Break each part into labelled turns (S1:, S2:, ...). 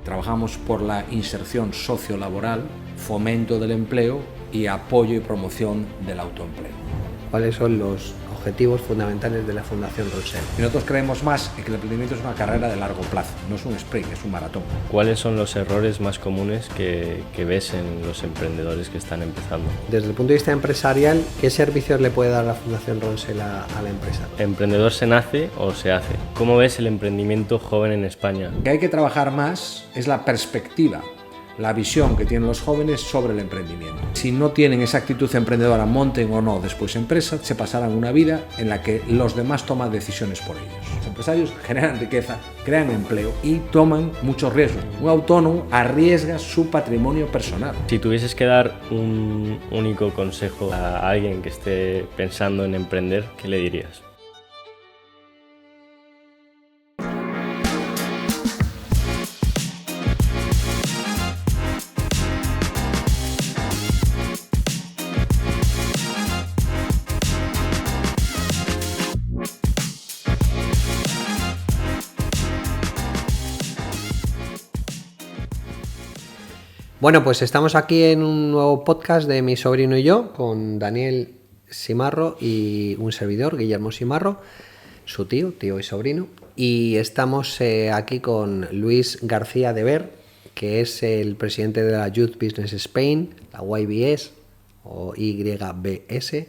S1: Trabajamos por la inserción sociolaboral, fomento del empleo y apoyo y promoción del autoempleo.
S2: ¿Cuáles son los objetivos fundamentales de la Fundación Ronsel?
S1: Y nosotros creemos más en que el emprendimiento es una carrera de largo plazo, no es un sprint, es un maratón.
S3: ¿Cuáles son los errores más comunes que ves en los emprendedores que están empezando?
S2: Desde el punto de vista empresarial, ¿qué servicios le puede dar la Fundación Ronsel a la empresa?
S3: ¿Emprendedor se nace o se hace? ¿Cómo ves el emprendimiento joven en España?
S1: Lo que hay que trabajar más es la perspectiva, la visión que tienen los jóvenes sobre el emprendimiento. Si no tienen esa actitud emprendedora, monten o no después empresa, se pasarán una vida en la que los demás toman decisiones por ellos. Los empresarios generan riqueza, crean empleo y toman muchos riesgos. Un autónomo arriesga su patrimonio personal.
S3: Si tuvieses que dar un único consejo a alguien que esté pensando en emprender, ¿qué le dirías?
S2: Bueno, pues estamos aquí en un nuevo podcast de mi sobrino y yo, con Daniel Simarro y un servidor, Guillermo Simarro, su tío y sobrino. Y estamos aquí con Luis García de Ver, que es el presidente de la Youth Business Spain, la YBS o YBS,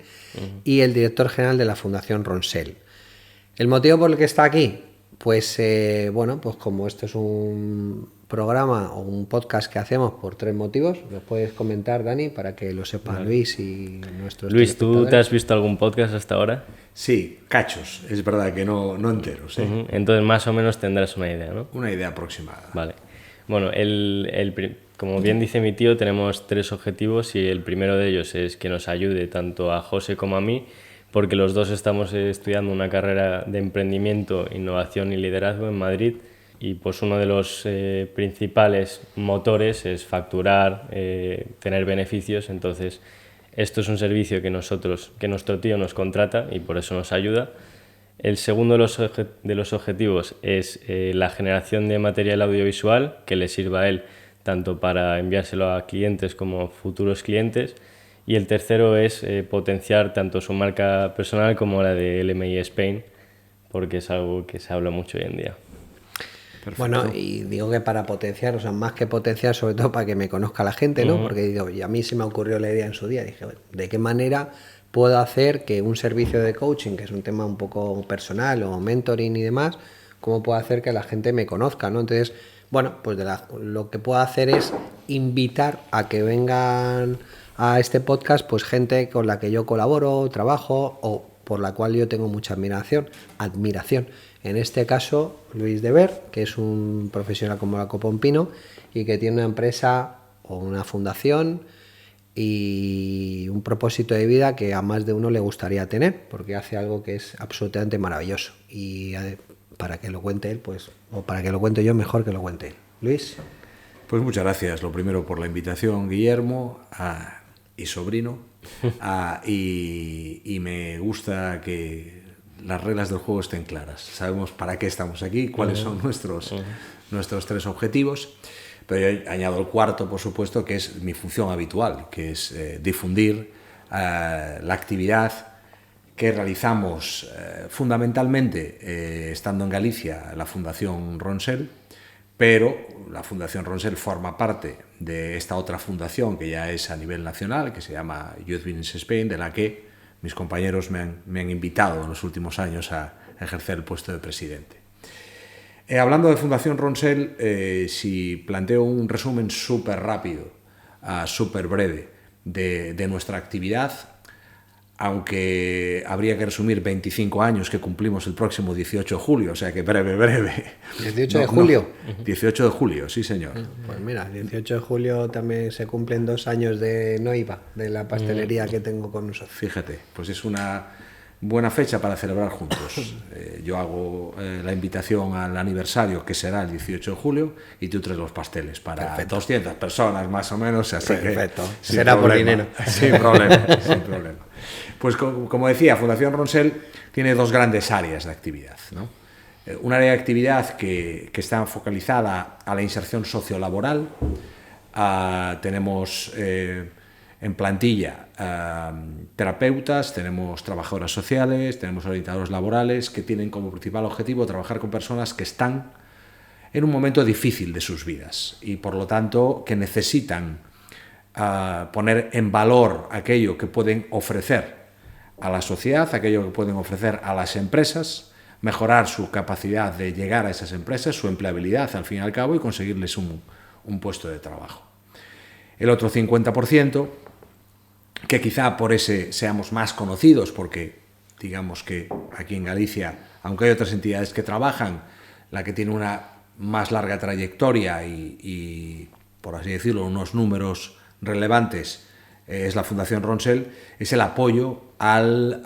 S2: y el director general de la Fundación Ronsel. ¿El motivo por el que está aquí? Pues pues como esto es un programa o un podcast que hacemos por 3 motivos, ¿los puedes comentar, Dani, para que lo sepa Luis y nuestros
S3: Luis, ¿tú te has visto algún podcast hasta ahora?
S1: Sí, cachos, es verdad que no enteros.
S3: Entonces más o menos tendrás una idea, ¿no?
S1: Una idea aproximada.
S3: Vale. Bueno, como bien dice mi tío, tenemos 3 objetivos y el primero de ellos es que nos ayude tanto a José como a mí, porque los dos estamos estudiando una carrera de emprendimiento, innovación y liderazgo en Madrid y pues uno de los principales motores es facturar, tener beneficios. Entonces esto es un servicio que nuestro tío nos contrata y por eso nos ayuda. El segundo de los objetivos es la generación de material audiovisual que le sirva a él tanto para enviárselo a clientes como futuros clientes. Y el tercero es potenciar tanto su marca personal como la de LMI Spain, porque es algo que se habla mucho hoy en día.
S2: Perfecto. Bueno, y digo que para potenciar, o sea, más que potenciar, sobre todo para que me conozca la gente, ¿no? Porque digo, y a mí se me ocurrió la idea en su día, dije, bueno, ¿de qué manera puedo hacer que un servicio de coaching, que es un tema un poco personal o mentoring y demás, cómo puedo hacer que la gente me conozca, ¿no? Entonces, bueno, pues lo que puedo hacer es invitar a que vengan a este podcast pues gente con la que yo colaboro, trabajo o por la cual yo tengo mucha admiración. En este caso, Luis de Ver, que es un profesional como la Copompino y que tiene una empresa o una fundación y un propósito de vida que a más de uno le gustaría tener, porque hace algo que es absolutamente maravilloso. Y para que lo cuente él, pues, o para que lo cuente yo, mejor que lo cuente él. Luis.
S1: Pues muchas gracias, lo primero por la invitación, Guillermo, y sobrino, y me gusta que las reglas del juego estén claras. Sabemos para qué estamos aquí, cuáles son nuestros 3 objetivos, pero yo añado el cuarto, por supuesto, que es mi función habitual, que es difundir la actividad que realizamos fundamentalmente estando en Galicia, la Fundación Ronsel, pero la Fundación Ronsel forma parte de esta otra fundación que ya es a nivel nacional, que se llama Youth Business Spain, de la que mis compañeros me han invitado en los últimos años a ejercer el puesto de presidente. Hablando de Fundación Ronsel, si planteo un resumen súper rápido, súper breve de nuestra actividad, aunque habría que resumir 25 años que cumplimos el próximo 18 de julio, o sea que breve.
S2: ¿18 de julio?
S1: 18 de julio, sí señor.
S2: Pues mira, el 18 de julio también se cumplen 2 años de Noiva, de la pastelería que tengo con nosotros.
S1: Fíjate, pues es una buena fecha para celebrar juntos. Yo hago la invitación al aniversario, que será el 18 de julio, y tú traes los pasteles para Perfecto. 200 personas más o menos. Así
S2: Perfecto,
S1: que,
S2: será por dinero.
S1: Sin problema, sin problema. Pues como decía, Fundación Ronsel tiene 2 grandes áreas de actividad, ¿no? un área de actividad que está focalizada a la inserción sociolaboral. Tenemos en plantilla terapeutas, tenemos trabajadoras sociales, tenemos orientadores laborales que tienen como principal objetivo trabajar con personas que están en un momento difícil de sus vidas y por lo tanto que necesitan poner en valor aquello que pueden ofrecer a la sociedad, aquello que pueden ofrecer a las empresas, mejorar su capacidad de llegar a esas empresas, su empleabilidad al fin y al cabo y conseguirles un puesto de trabajo. El otro 50%, que quizá por ese seamos más conocidos, porque digamos que aquí en Galicia, aunque hay otras entidades que trabajan, la que tiene una más larga trayectoria y por así decirlo, unos números relevantes es la Fundación Ronsell, es el apoyo al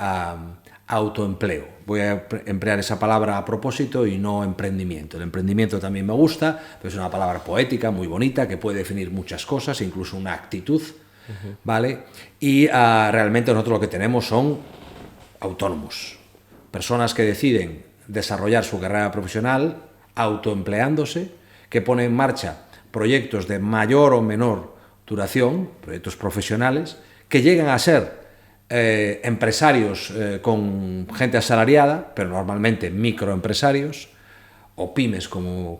S1: autoempleo. Voy a emplear esa palabra a propósito y no emprendimiento. El emprendimiento también me gusta, pero es una palabra poética, muy bonita, que puede definir muchas cosas, incluso una actitud, ¿vale? Y realmente nosotros lo que tenemos son autónomos, personas que deciden desarrollar su carrera profesional autoempleándose, que ponen en marcha proyectos de mayor o menor duración, proyectos profesionales, que llegan a ser empresarios con gente asalariada, pero normalmente microempresarios o pymes como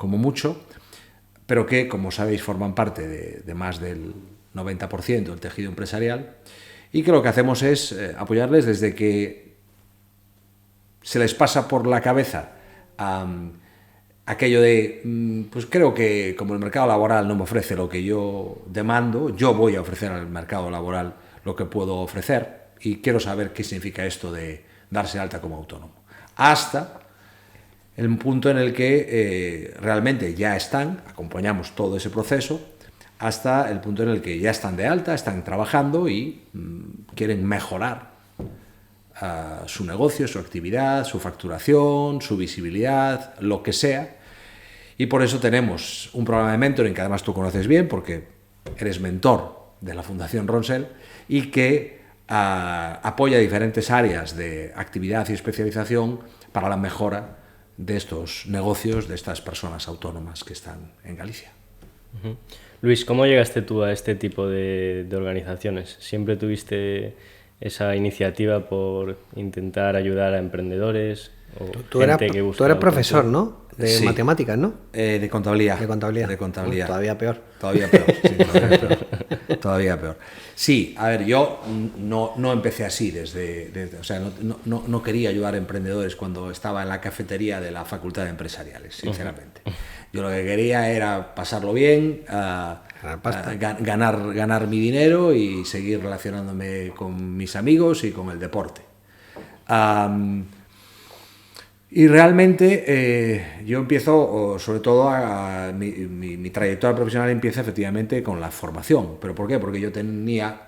S1: mucho, pero que, como sabéis, forman parte de más del 90% del tejido empresarial y que lo que hacemos es apoyarles desde que se les pasa por la cabeza aquello de, pues creo que como el mercado laboral no me ofrece lo que yo demando, yo voy a ofrecer al mercado laboral lo que puedo ofrecer y quiero saber qué significa esto de darse alta como autónomo. Hasta el punto en el que realmente ya están, acompañamos todo ese proceso, hasta el punto en el que ya están de alta, están trabajando y quieren mejorar su negocio, su actividad, su facturación, su visibilidad, lo que sea. Y por eso tenemos un programa de mentoring que además tú conoces bien porque eres mentor de la Fundación Ronsell y que apoya diferentes áreas de actividad y especialización para la mejora de estos negocios, de estas personas autónomas que están en Galicia.
S3: Uh-huh. Luis, ¿cómo llegaste tú a este tipo de organizaciones? ¿Siempre tuviste esa iniciativa por intentar ayudar a emprendedores? O
S2: tú eres profesor, ¿no? De matemáticas, ¿no?
S1: De contabilidad.
S2: De contabilidad.
S1: De contabilidad.
S2: Todavía peor.
S1: Todavía peor, sí, todavía peor. Todavía peor. Sí, a ver, yo no empecé así o sea, no quería ayudar a emprendedores cuando estaba en la cafetería de la Facultad de Empresariales, sinceramente. Yo lo que quería era pasarlo bien, ganar mi dinero y seguir relacionándome con mis amigos y con el deporte. Y realmente yo empiezo, sobre todo, mi trayectoria profesional empieza efectivamente con la formación. ¿Pero por qué? Porque yo tenía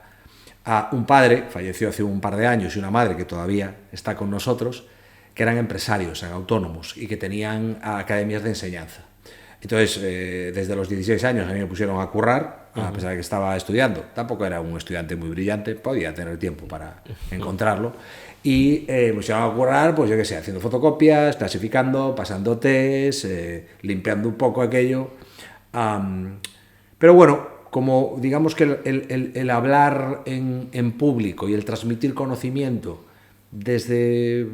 S1: a un padre, falleció hace un par de años, y una madre que todavía está con nosotros, que eran empresarios, eran autónomos y que tenían academias de enseñanza. Entonces, desde los 16 años a mí me pusieron a currar, a pesar de que estaba estudiando. Tampoco era un estudiante muy brillante, podía tener tiempo para encontrarlo. Y me pusieron a currar, pues yo qué sé, haciendo fotocopias, clasificando, pasando test, limpiando un poco aquello. Pero bueno, como digamos que el hablar en público y el transmitir conocimiento desde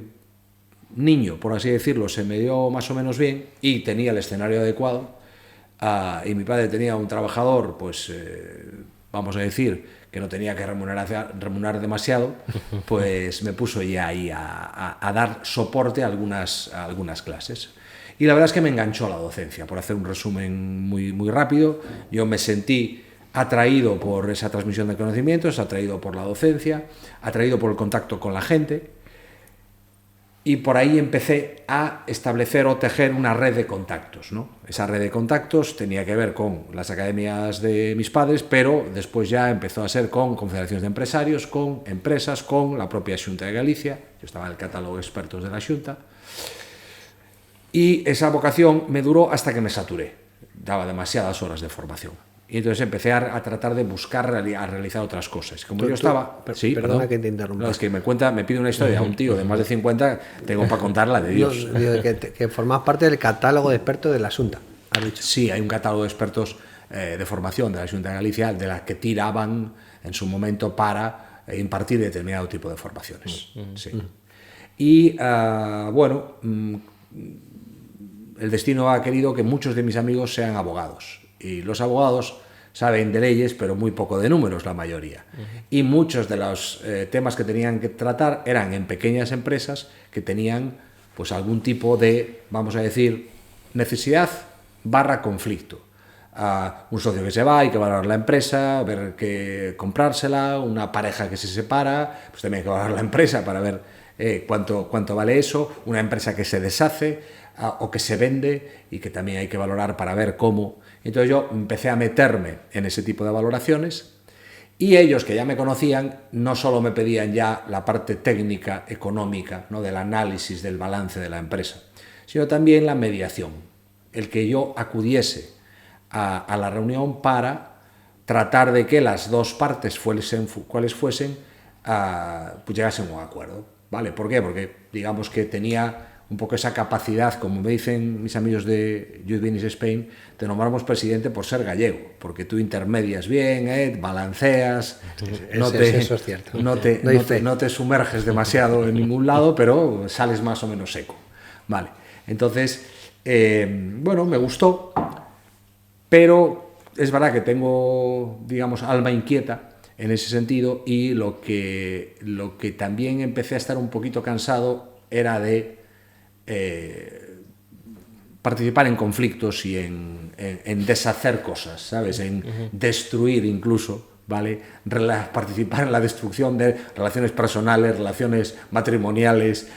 S1: niño, por así decirlo, se me dio más o menos bien y tenía el escenario adecuado, y mi padre tenía un trabajador, pues vamos a decir, que no tenía que remunerar demasiado, pues me puso ya ahí a dar soporte a algunas clases. Y la verdad es que me enganchó la docencia. Por hacer un resumen muy rápido, yo me sentí atraído por esa transmisión de conocimientos, atraído por la docencia, atraído por el contacto con la gente, y por ahí empecé a establecer o tejer una red de contactos, ¿no? Esa red de contactos tenía que ver con las academias de mis padres, pero después ya empezó a ser con confederaciones de empresarios, con empresas, con la propia Xunta de Galicia. Yo estaba en el catálogo de expertos de la Xunta. Y esa vocación me duró hasta que me saturé. Daba demasiadas horas de formación. Y entonces empecé a tratar de buscar a realizar otras cosas. Como yo estaba...
S2: Sí, perdona que te interrumpa.
S1: No, es que me pide una historia a un tío de más de 50, tengo para contarla de Dios.
S2: No, que formás parte del catálogo de expertos del asunto, has dicho.
S1: Sí, hay un catálogo de expertos de formación de la Xunta de Galicia de la que tiraban en su momento para impartir determinado tipo de formaciones. Sí. Y bueno, el destino ha querido que muchos de mis amigos sean abogados. Y los abogados saben de leyes, pero muy poco de números, la mayoría. Y muchos de los temas que tenían que tratar eran en pequeñas empresas que tenían pues algún tipo de, vamos a decir, necesidad / conflicto. Un socio que se va, hay que valorar la empresa, ver que comprársela, una pareja que se separa, pues también hay que valorar la empresa para ver cuánto vale eso, una empresa que se deshace o que se vende y que también hay que valorar para ver cómo. Entonces yo empecé a meterme en ese tipo de valoraciones y ellos, que ya me conocían, no solo me pedían ya la parte técnica, económica, ¿no?, del análisis del balance de la empresa, sino también la mediación, el que yo acudiese a la reunión para tratar de que las dos partes, cuales fuesen, pues llegasen a un acuerdo. ¿Vale? ¿Por qué? Porque digamos que tenía un poco esa capacidad, como me dicen mis amigos de Youth Business Spain, te nombramos presidente por ser gallego, porque tú intermedias bien, balanceas,
S2: eso es cierto.
S1: No te sumerges demasiado en ningún lado, pero sales más o menos seco. Vale. Entonces, bueno, me gustó, pero es verdad que tengo, digamos, alma inquieta en ese sentido, y lo que también empecé a estar un poquito cansado era de participar en conflictos y en deshacer cosas, ¿sabes? En destruir incluso, ¿vale? Participar en la destrucción de relaciones personales, relaciones matrimoniales,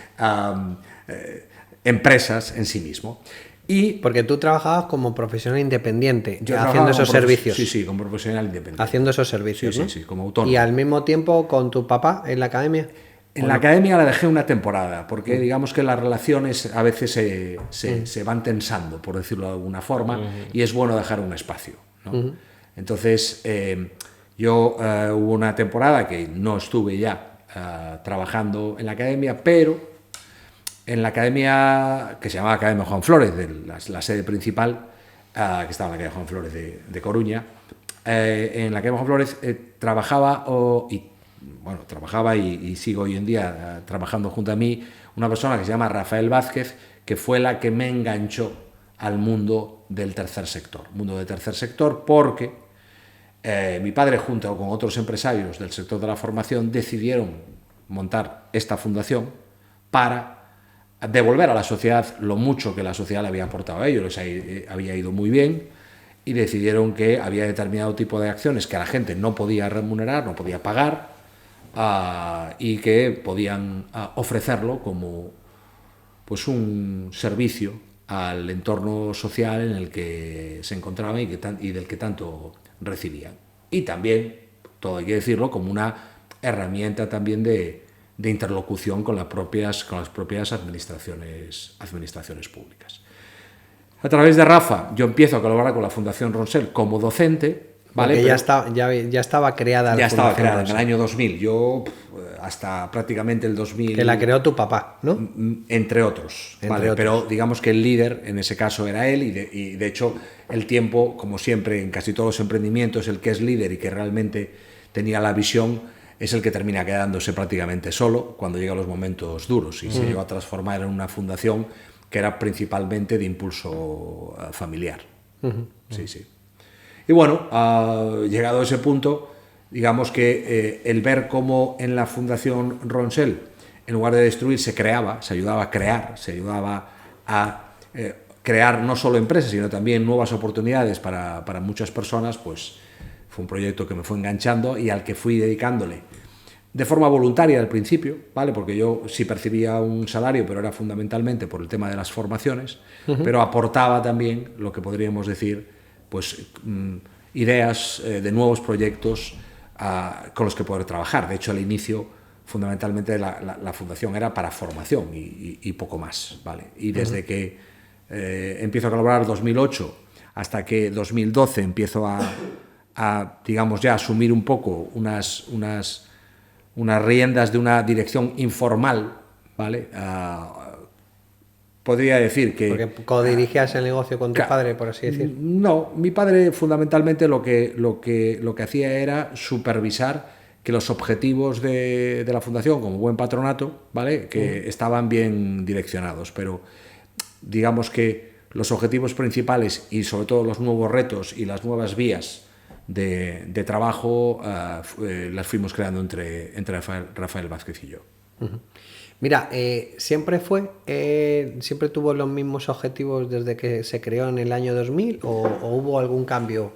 S1: empresas en sí mismo. Y
S2: porque tú trabajabas como profesional independiente, haciendo esos servicios.
S1: Sí, como profesional independiente.
S2: Haciendo esos servicios,
S1: sí,
S2: ¿no?
S1: Sí, como autónomo.
S2: ¿Y al mismo tiempo con tu papá en la academia?
S1: En la academia la dejé una temporada, porque digamos que las relaciones a veces se van tensando, por decirlo de alguna forma, y es bueno dejar un espacio, ¿no? Entonces, yo hubo una temporada que no estuve ya trabajando en la academia, pero en la academia, que se llamaba Academia Juan Flores, de la sede principal, que estaba en la calle Juan Flores de Coruña, en la Academia Juan Flores trabajaba y sigo hoy en día trabajando junto a mí una persona que se llama Rafael Vázquez, que fue la que me enganchó al mundo del tercer sector, porque mi padre, junto con otros empresarios del sector de la formación, decidieron montar esta fundación para devolver a la sociedad lo mucho que la sociedad le había aportado a ellos. Les había ido muy bien, y decidieron que había determinado tipo de acciones que a la gente no podía remunerar, no podía pagar, y que podían ofrecerlo como pues un servicio al entorno social en el que se encontraban y del que tanto recibían. Y también, todo hay que decirlo, como una herramienta también de interlocución con las propias administraciones públicas. A través de Rafa yo empiezo a colaborar con la Fundación Ronseal como docente, ¿vale?
S2: Porque ya estaba creada la Fundación.
S1: Ya estaba creada en el año 2000, yo hasta prácticamente el 2000...
S2: Que la creó tu papá, ¿no?
S1: Entre otros, ¿vale? Pero digamos que el líder en ese caso era él, y de hecho el tiempo, como siempre en casi todos los emprendimientos, el que es líder y que realmente tenía la visión es el que termina quedándose prácticamente solo cuando llegan los momentos duros, y se llegó a transformar en una fundación que era principalmente de impulso familiar. Sí. Y bueno, llegado a ese punto, digamos que el ver cómo en la Fundación Ronseal, en lugar de destruir, se creaba, se ayudaba a crear, se ayudaba a crear no solo empresas, sino también nuevas oportunidades para muchas personas, pues fue un proyecto que me fue enganchando y al que fui dedicándole de forma voluntaria al principio, ¿vale? Porque yo sí percibía un salario, pero era fundamentalmente por el tema de las formaciones, pero aportaba también lo que podríamos decir, pues ideas de nuevos proyectos con los que poder trabajar. De hecho, al inicio, fundamentalmente, la fundación era para formación y poco más, ¿vale? Y desde que empiezo a colaborar en 2008 hasta que 2012 empiezo digamos, ya asumir un poco unas riendas de una dirección informal, ¿vale? Podría decir que...
S2: Porque codirigías el negocio con tu padre, por así decir.
S1: No, mi padre fundamentalmente lo que hacía era supervisar que los objetivos de la fundación, como buen patronato, ¿vale? Que estaban bien direccionados, pero digamos que los objetivos principales y sobre todo los nuevos retos y las nuevas vías de trabajo las fuimos creando entre Rafael Vázquez y yo.
S2: Mira, ¿siempre tuvo los mismos objetivos desde que se creó en el año 2000 o hubo algún cambio?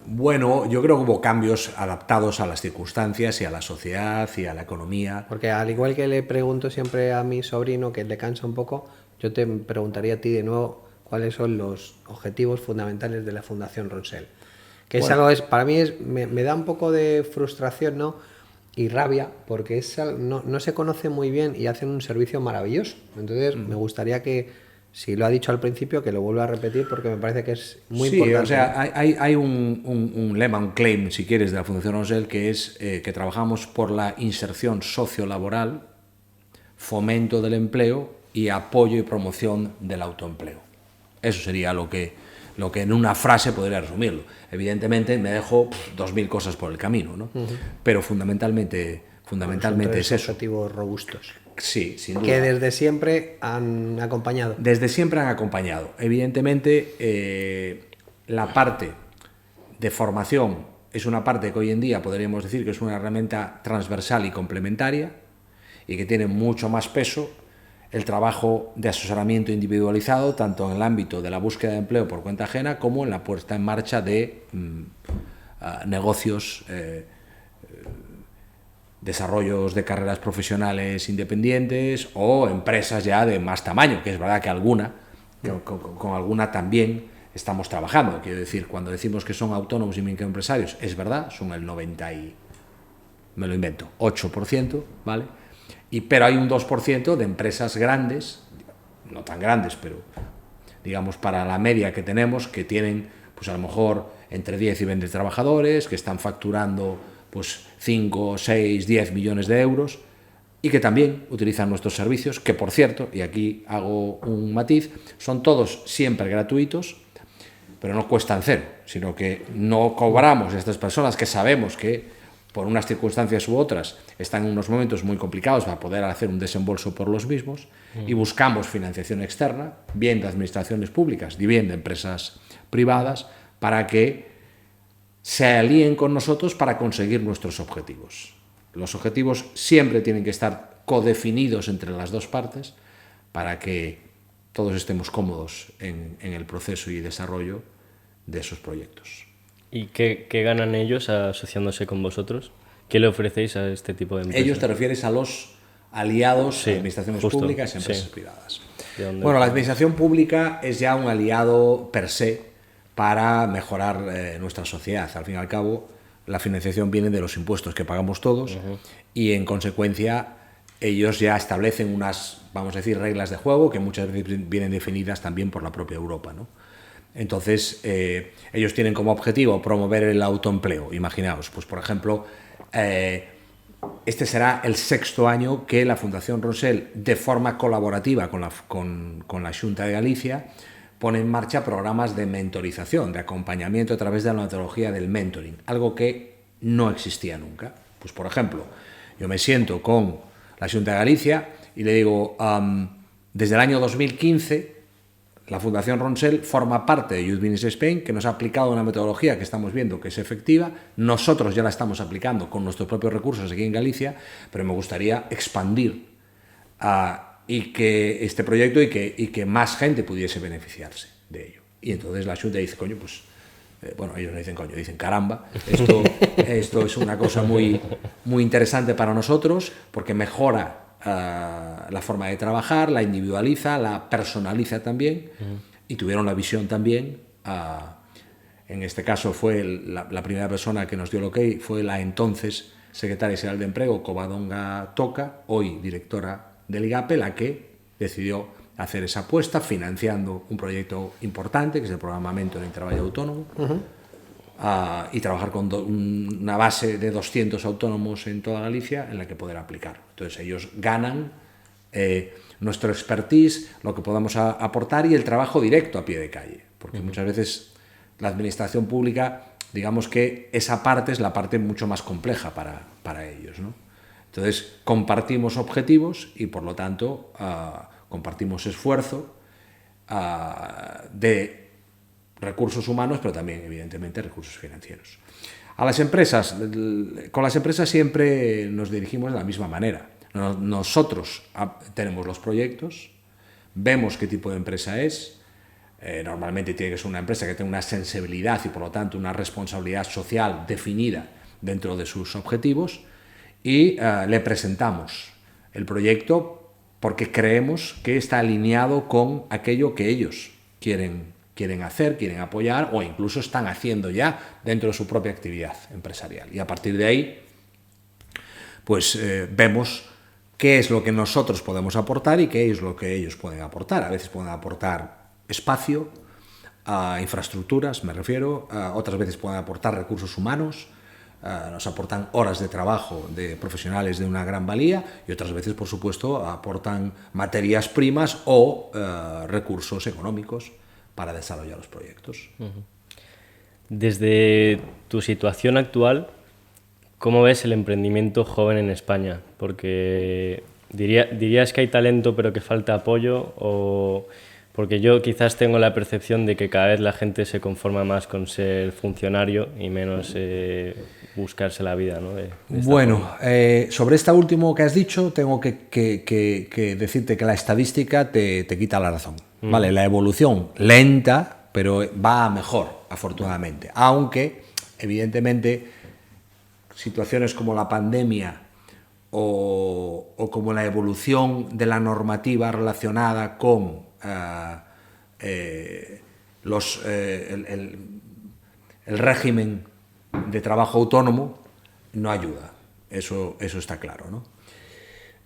S1: Bueno, yo creo que hubo cambios adaptados a las circunstancias y a la sociedad y a la economía.
S2: Porque al igual que le pregunto siempre a mi sobrino, que le cansa un poco, yo te preguntaría a ti de nuevo cuáles son los objetivos fundamentales de la Fundación Ronseal. Que es algo, para mí me da un poco de frustración, ¿no? Y rabia, porque no se conoce muy bien y hacen un servicio maravilloso. Entonces, me gustaría que, si lo ha dicho al principio, que lo vuelva a repetir, porque me parece que es muy importante.
S1: O sea, hay un lema, un claim, si quieres, de la Fundación Ronseal, que es que trabajamos por la inserción sociolaboral, fomento del empleo y apoyo y promoción del autoempleo. Eso sería lo que en una frase podría resumirlo. Evidentemente me dejo 2000 cosas por el camino, ¿no? Pero fundamentalmente es eso.
S2: Objetivos robustos.
S1: Sí, sin duda.
S2: Que desde siempre han acompañado.
S1: Desde siempre han acompañado. Evidentemente, la parte de formación es una parte que hoy en día podríamos decir que es una herramienta transversal y complementaria y que tiene mucho más peso el trabajo de asesoramiento individualizado, tanto en el ámbito de la búsqueda de empleo por cuenta ajena como en la puesta en marcha de negocios, desarrollos de carreras profesionales independientes o empresas ya de más tamaño, que es verdad que con alguna también estamos trabajando. Quiero decir, cuando decimos que son autónomos y microempresarios, es verdad, son el 8%, ¿vale? Pero hay un 2% de empresas grandes, no tan grandes, pero digamos para la media que tenemos, que tienen pues a lo mejor entre 10 y 20 trabajadores, que están facturando pues 5, 6, 10 millones de euros y que también utilizan nuestros servicios, que por cierto, y aquí hago un matiz, son todos siempre gratuitos, pero no cuestan cero, sino que no cobramos a estas personas que sabemos que por unas circunstancias u otras están en unos momentos muy complicados para poder hacer un desembolso por los mismos y buscamos financiación externa, bien de administraciones públicas y bien de empresas privadas, para que se alíen con nosotros para conseguir nuestros objetivos. Los objetivos siempre tienen que estar codefinidos entre las dos partes para que todos estemos cómodos en el proceso y desarrollo de esos proyectos.
S3: ¿Y qué ganan ellos asociándose con vosotros? ¿Qué le ofrecéis a este tipo de empresas?
S1: Ellos te refieres a los aliados, administraciones públicas y empresas privadas. Bueno, la administración pública es ya un aliado per se para mejorar nuestra sociedad. Al fin y al cabo, la financiación viene de los impuestos que pagamos todos y, en consecuencia, ellos ya establecen unas, vamos a decir, reglas de juego que muchas veces vienen definidas también por la propia Europa, ¿no? Entonces, ellos tienen como objetivo promover el autoempleo. Imaginaos, pues por ejemplo, este será el 6º año que la Fundación Ronseal, de forma colaborativa con la Xunta de Galicia, pone en marcha programas de mentorización, de acompañamiento a través de la metodología del mentoring, algo que no existía nunca. Pues por ejemplo, yo me siento con la Xunta de Galicia y le digo, desde el año 2015, la Fundación Ronseal forma parte de Youth Business Spain, que nos ha aplicado una metodología que estamos viendo que es efectiva. Nosotros ya la estamos aplicando con nuestros propios recursos aquí en Galicia, pero me gustaría expandir y que este proyecto y que más gente pudiese beneficiarse de ello. Y entonces la Xunta dice, coño, pues, bueno, ellos no dicen coño, dicen caramba, esto es una cosa muy, muy interesante para nosotros, porque mejora la forma de trabajar, la individualiza, la personaliza también, y tuvieron la visión también, en este caso fue la primera persona que nos dio el ok, fue la entonces secretaria general de Empleo, Covadonga Toca, hoy directora del IGAPE, la que decidió hacer esa apuesta financiando un proyecto importante, que es el programa Mentor en Trabajo Autónomo, y trabajar con una base de 200 autónomos en toda Galicia en la que poder aplicar. Entonces ellos ganan nuestro expertise, lo que podamos aportar y el trabajo directo a pie de calle, porque muchas veces la administración pública, digamos que esa parte es la parte mucho más compleja para ellos, ¿no? Entonces compartimos objetivos y por lo tanto compartimos esfuerzo de recursos humanos, pero también evidentemente recursos financieros. A las empresas, con las empresas siempre nos dirigimos de la misma manera. Nosotros tenemos los proyectos, vemos qué tipo de empresa es, normalmente tiene que ser una empresa que tenga una sensibilidad y por lo tanto una responsabilidad social definida dentro de sus objetivos y le presentamos el proyecto porque creemos que está alineado con aquello que ellos quieren hacer, quieren apoyar o incluso están haciendo ya dentro de su propia actividad empresarial. Y a partir de ahí, pues vemos qué es lo que nosotros podemos aportar y qué es lo que ellos pueden aportar. A veces pueden aportar espacio, infraestructuras, me refiero, otras veces pueden aportar recursos humanos, nos aportan horas de trabajo de profesionales de una gran valía y otras veces, por supuesto, aportan materias primas o recursos económicos para desarrollar los proyectos.
S3: Desde tu situación actual, ¿cómo ves el emprendimiento joven en España? Porque dirías que hay talento pero que falta apoyo, o porque yo quizás tengo la percepción de que cada vez la gente se conforma más con ser funcionario y menos buscarse la vida, ¿no?
S1: Bueno, sobre esta último que has dicho, tengo que decirte que la estadística te quita la razón. Vale, la evolución lenta, pero va a mejor, afortunadamente. Aunque, evidentemente, situaciones como la pandemia o como la evolución de la normativa relacionada con el régimen de trabajo autónomo no ayuda. Eso está claro, ¿no?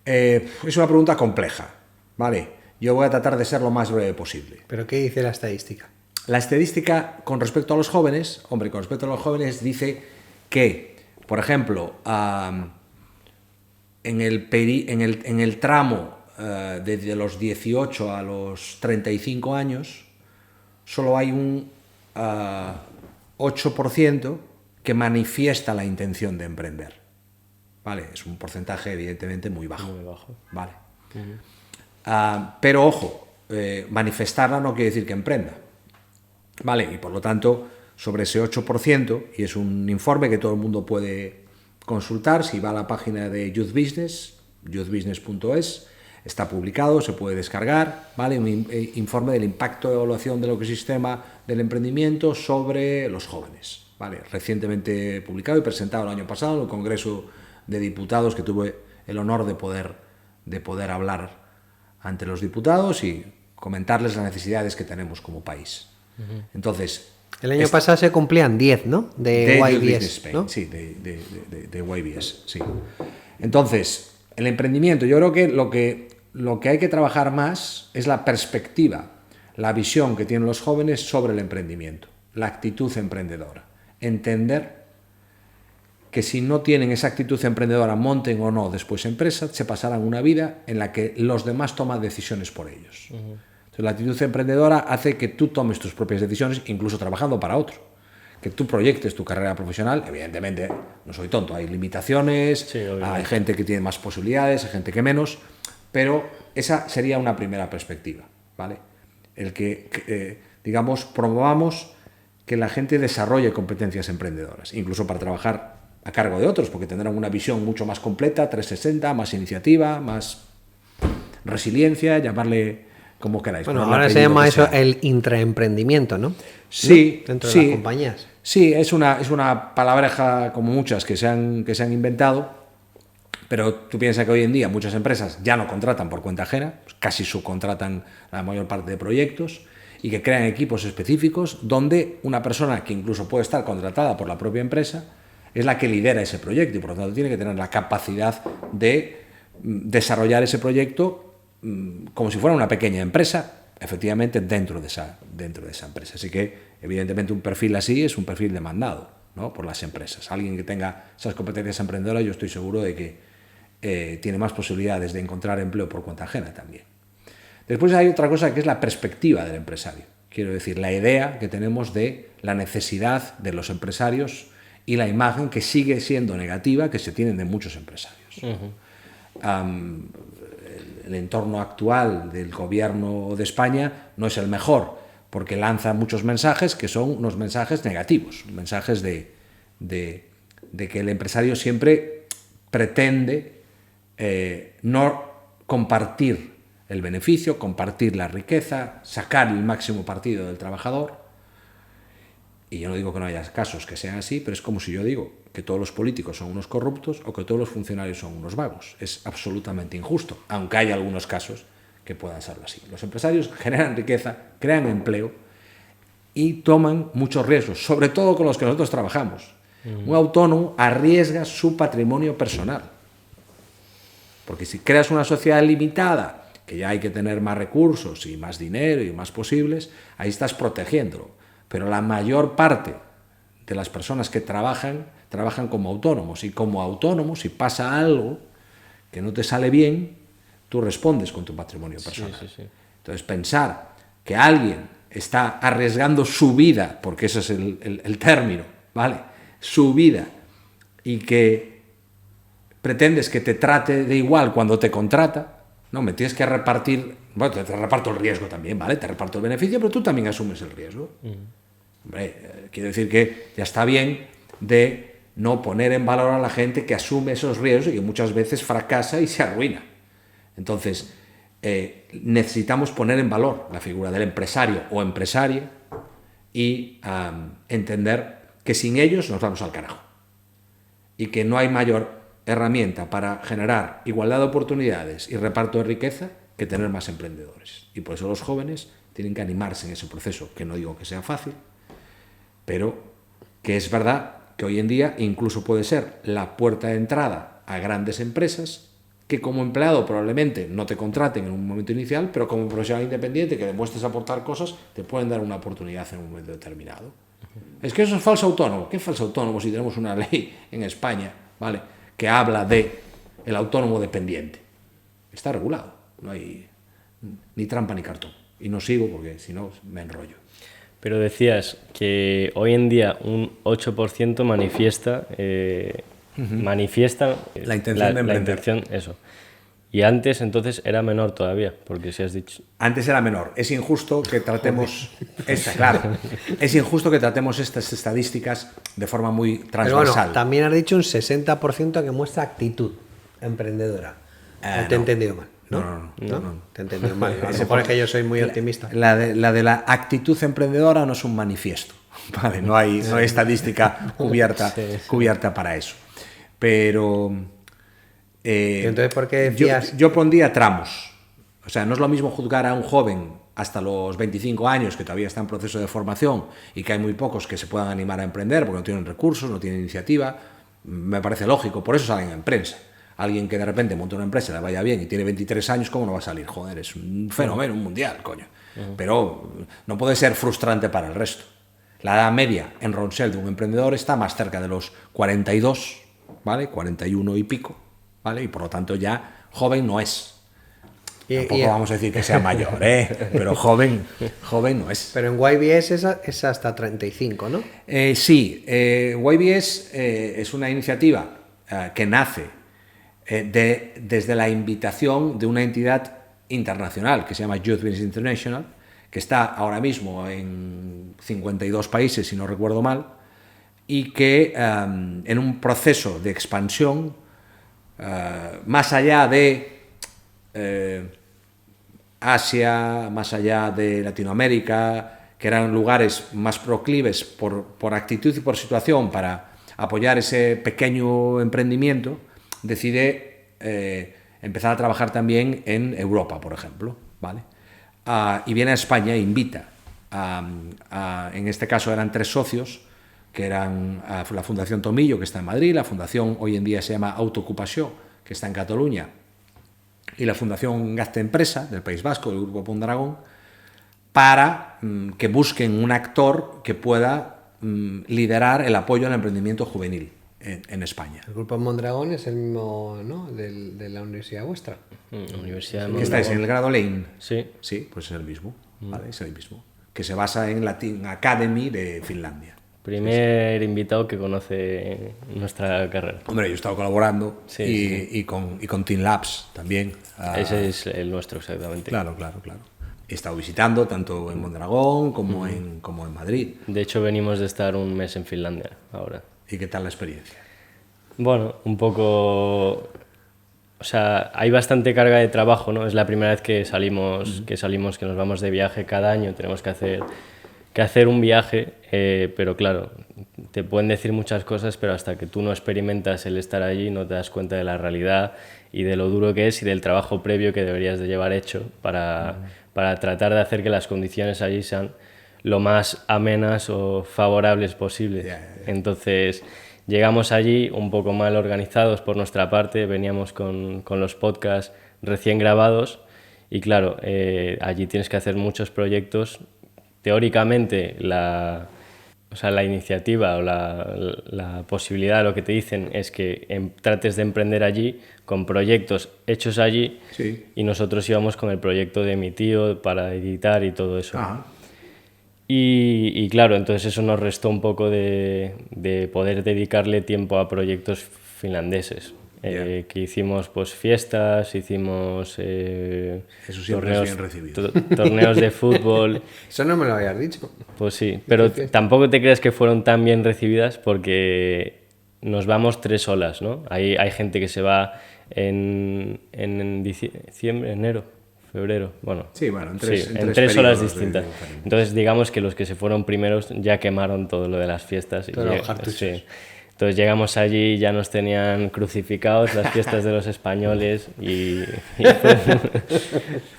S1: Es una pregunta compleja, ¿vale? Yo voy a tratar de ser lo más breve posible.
S2: ¿Pero qué dice la estadística? La
S1: estadística con respecto a los jóvenes, dice que, por ejemplo, en el tramo desde los 18 a los 35 años, solo hay un 8% que manifiesta la intención de emprender. ¿Vale? Es un porcentaje evidentemente muy bajo.
S3: Muy bajo.
S1: ¿Vale? Pero ojo, manifestarla no quiere decir que emprenda. ¿Vale? Y por lo tanto, sobre ese 8%, y es un informe que todo el mundo puede consultar, si va a la página de Youth Business, youthbusiness.es, está publicado, se puede descargar, ¿vale? Un informe del impacto de evaluación del ecosistema del emprendimiento sobre los jóvenes, ¿vale? Recientemente publicado y presentado el año pasado en el Congreso de Diputados, que tuve el honor de poder hablar ante los diputados y comentarles las necesidades que tenemos como país. Entonces,
S2: el año pasado se cumplían 10, ¿no? De YBS, ¿no?
S1: Sí, de YBS, sí. Entonces, el emprendimiento, yo creo que lo que hay que trabajar más es la perspectiva, la visión que tienen los jóvenes sobre el emprendimiento, la actitud emprendedora. Entender que si no tienen esa actitud emprendedora, monten o no después empresa, se pasarán una vida en la que los demás toman decisiones por ellos. Entonces, la actitud emprendedora hace que tú tomes tus propias decisiones, incluso trabajando para otro. Que tú proyectes tu carrera profesional. Evidentemente, no soy tonto, hay limitaciones, sí, hay gente que tiene más posibilidades, hay gente que menos, pero esa sería una primera perspectiva, ¿vale? El que digamos, promovamos que la gente desarrolle competencias emprendedoras, incluso para trabajar a cargo de otros, porque tendrán una visión mucho más completa, 360, más iniciativa, más resiliencia, llamarle como queráis.
S2: Bueno, ahora se llama eso el intraemprendimiento, ¿no?
S1: Sí,
S2: ¿no? Dentro de las compañías.
S1: Sí, es una palabreja como muchas que se han inventado, pero tú piensas que hoy en día muchas empresas ya no contratan por cuenta ajena, casi subcontratan la mayor parte de proyectos y que crean equipos específicos donde una persona que incluso puede estar contratada por la propia empresa es la que lidera ese proyecto y por lo tanto tiene que tener la capacidad de desarrollar ese proyecto como si fuera una pequeña empresa, efectivamente dentro de esa empresa. Así que, evidentemente, un perfil así es un perfil demandado, ¿no?, por las empresas. Alguien que tenga esas competencias emprendedoras, yo estoy seguro de que tiene más posibilidades de encontrar empleo por cuenta ajena también. Después hay otra cosa que es la perspectiva del empresario. Quiero decir, la idea que tenemos de la necesidad de los empresarios y la imagen que sigue siendo negativa que se tienen de muchos empresarios. El entorno actual del gobierno de España no es el mejor, porque lanza muchos mensajes que son unos mensajes negativos, mensajes de que el empresario siempre pretende no compartir el beneficio, compartir la riqueza, sacar el máximo partido del trabajador. Y yo no digo que no haya casos que sean así, pero es como si yo digo que todos los políticos son unos corruptos o que todos los funcionarios son unos vagos. Es absolutamente injusto, aunque hay algunos casos que puedan serlo así. Los empresarios generan riqueza, crean empleo y toman muchos riesgos, sobre todo con los que nosotros trabajamos. Un autónomo arriesga su patrimonio personal, porque si creas una sociedad limitada, que ya hay que tener más recursos y más dinero y más posibles, ahí estás protegiéndolo. Pero la mayor parte de las personas que trabajan como autónomos, y como autónomos, si pasa algo que no te sale bien, tú respondes con tu patrimonio personal. Sí. Entonces, pensar que alguien está arriesgando su vida, porque ese es el término, ¿vale?, su vida, y que pretendes que te trate de igual cuando te contrata, no, me tienes que repartir, bueno, te reparto el riesgo también, ¿vale? Te reparto el beneficio, pero tú también asumes el riesgo. Hombre, quiero decir que ya está bien de no poner en valor a la gente que asume esos riesgos y que muchas veces fracasa y se arruina. Entonces, necesitamos poner en valor la figura del empresario o empresaria y entender que sin ellos nos vamos al carajo. Y que no hay mayor herramienta para generar igualdad de oportunidades y reparto de riqueza que tener más emprendedores. Y por eso los jóvenes tienen que animarse en ese proceso, que no digo que sea fácil, pero que es verdad que hoy en día incluso puede ser la puerta de entrada a grandes empresas que como empleado probablemente no te contraten en un momento inicial, pero como profesional independiente que demuestres aportar cosas, te pueden dar una oportunidad en un momento determinado. Es que eso es falso autónomo. ¿Qué falso autónomo si tenemos una ley en España, ¿vale?, que habla de el autónomo dependiente? Está regulado, no hay ni trampa ni cartón. Y no sigo porque si no me enrollo.
S3: Pero decías que hoy en día un 8% manifiesta
S1: la intención de emprender.
S3: La intención, eso. Y antes, entonces, era menor todavía, porque si has dicho...
S1: Antes era menor. Es injusto que tratemos... es injusto que tratemos estas estadísticas de forma muy transversal.
S2: Pero bueno, también has dicho un 60% que muestra actitud emprendedora. ¿O te he entendido mal?
S1: No.
S2: Te he entendido mal. A lo mejor es que yo soy muy optimista.
S1: La de la actitud emprendedora no es un manifiesto. Vale, no hay estadística cubierta para eso. Pero...
S2: entonces, ¿por qué decías?
S1: Yo pondría tramos. O sea, no es lo mismo juzgar a un joven hasta los 25 años que todavía está en proceso de formación y que hay muy pocos que se puedan animar a emprender porque no tienen recursos, no tienen iniciativa. Me parece lógico, por eso salen en prensa. Alguien que de repente monta una empresa, le vaya bien y tiene 23 años, ¿cómo no va a salir? Joder, es un fenómeno mundial, coño. Pero no puede ser frustrante para el resto. La edad media en Ronseal de un emprendedor está más cerca de los 42, ¿vale? 41 y pico. ¿Vale? Y por lo tanto ya joven no es. Tampoco vamos a decir que sea mayor, pero joven no es.
S2: Pero en YBS es hasta 35, ¿no?
S1: Sí, YBS es una iniciativa que nace desde la invitación de una entidad internacional que se llama Youth Business International, que está ahora mismo en 52 países, si no recuerdo mal, y que en un proceso de expansión más allá de Asia, más allá de Latinoamérica, que eran lugares más proclives por actitud y por situación para apoyar ese pequeño emprendimiento, decide empezar a trabajar también en Europa, por ejemplo, ¿vale? Y viene a España e invita en este caso eran 3 socios, que eran la Fundación Tomillo, que está en Madrid, la fundación hoy en día se llama Autoocupació, que está en Cataluña, y la Fundación Gazte Empresa del País Vasco, del Grupo Mondragón, para que busquen un actor que pueda liderar el apoyo al emprendimiento juvenil en España.
S2: El Grupo Mondragón es el mismo, ¿no?, de la universidad vuestra.
S3: Universidad de
S1: ¿Que
S3: Mondragón.
S1: estáis en el grado Lane?
S3: Sí.
S1: Sí, pues es el mismo, ¿vale? Es el mismo. Que se basa en Latin Academy de Finlandia.
S3: Primer invitado que conoce nuestra carrera.
S1: Hombre, yo he estado colaborando y con Team Labs también.
S3: Ese es el nuestro, exactamente.
S1: Claro. He estado visitando tanto en Mondragón como en Madrid.
S3: De hecho, venimos de estar un mes en Finlandia ahora.
S1: ¿Y qué tal la experiencia?
S3: Bueno, un poco... O sea, hay bastante carga de trabajo, ¿no? Es la primera vez que salimos, que nos vamos de viaje cada año. Tenemos que hacer un viaje, pero claro, te pueden decir muchas cosas, pero hasta que tú no experimentas el estar allí no te das cuenta de la realidad y de lo duro que es y del trabajo previo que deberías de llevar hecho para tratar de hacer que las condiciones allí sean lo más amenas o favorables posibles. Entonces, llegamos allí un poco mal organizados por nuestra parte, veníamos con los podcasts recién grabados y claro, allí tienes que hacer muchos proyectos. Teóricamente la iniciativa o la posibilidad, lo que te dicen es que trates de emprender allí con proyectos hechos allí y nosotros íbamos con el proyecto de mi tío para editar y todo eso. Y claro, entonces eso nos restó un poco de poder dedicarle tiempo a proyectos finlandeses. Que hicimos pues fiestas, hicimos torneos de fútbol.
S2: Eso no me lo habías dicho.
S3: Pues sí, pero tampoco te creas que fueron tan bien recibidas porque nos vamos 3 olas, ¿no? Hay gente que se va en diciembre, enero, febrero, bueno,
S1: en
S3: 3 olas distintas. Entonces digamos que los que se fueron primeros ya quemaron todo lo de las fiestas. Entonces llegamos allí y ya nos tenían crucificados las fiestas de los españoles y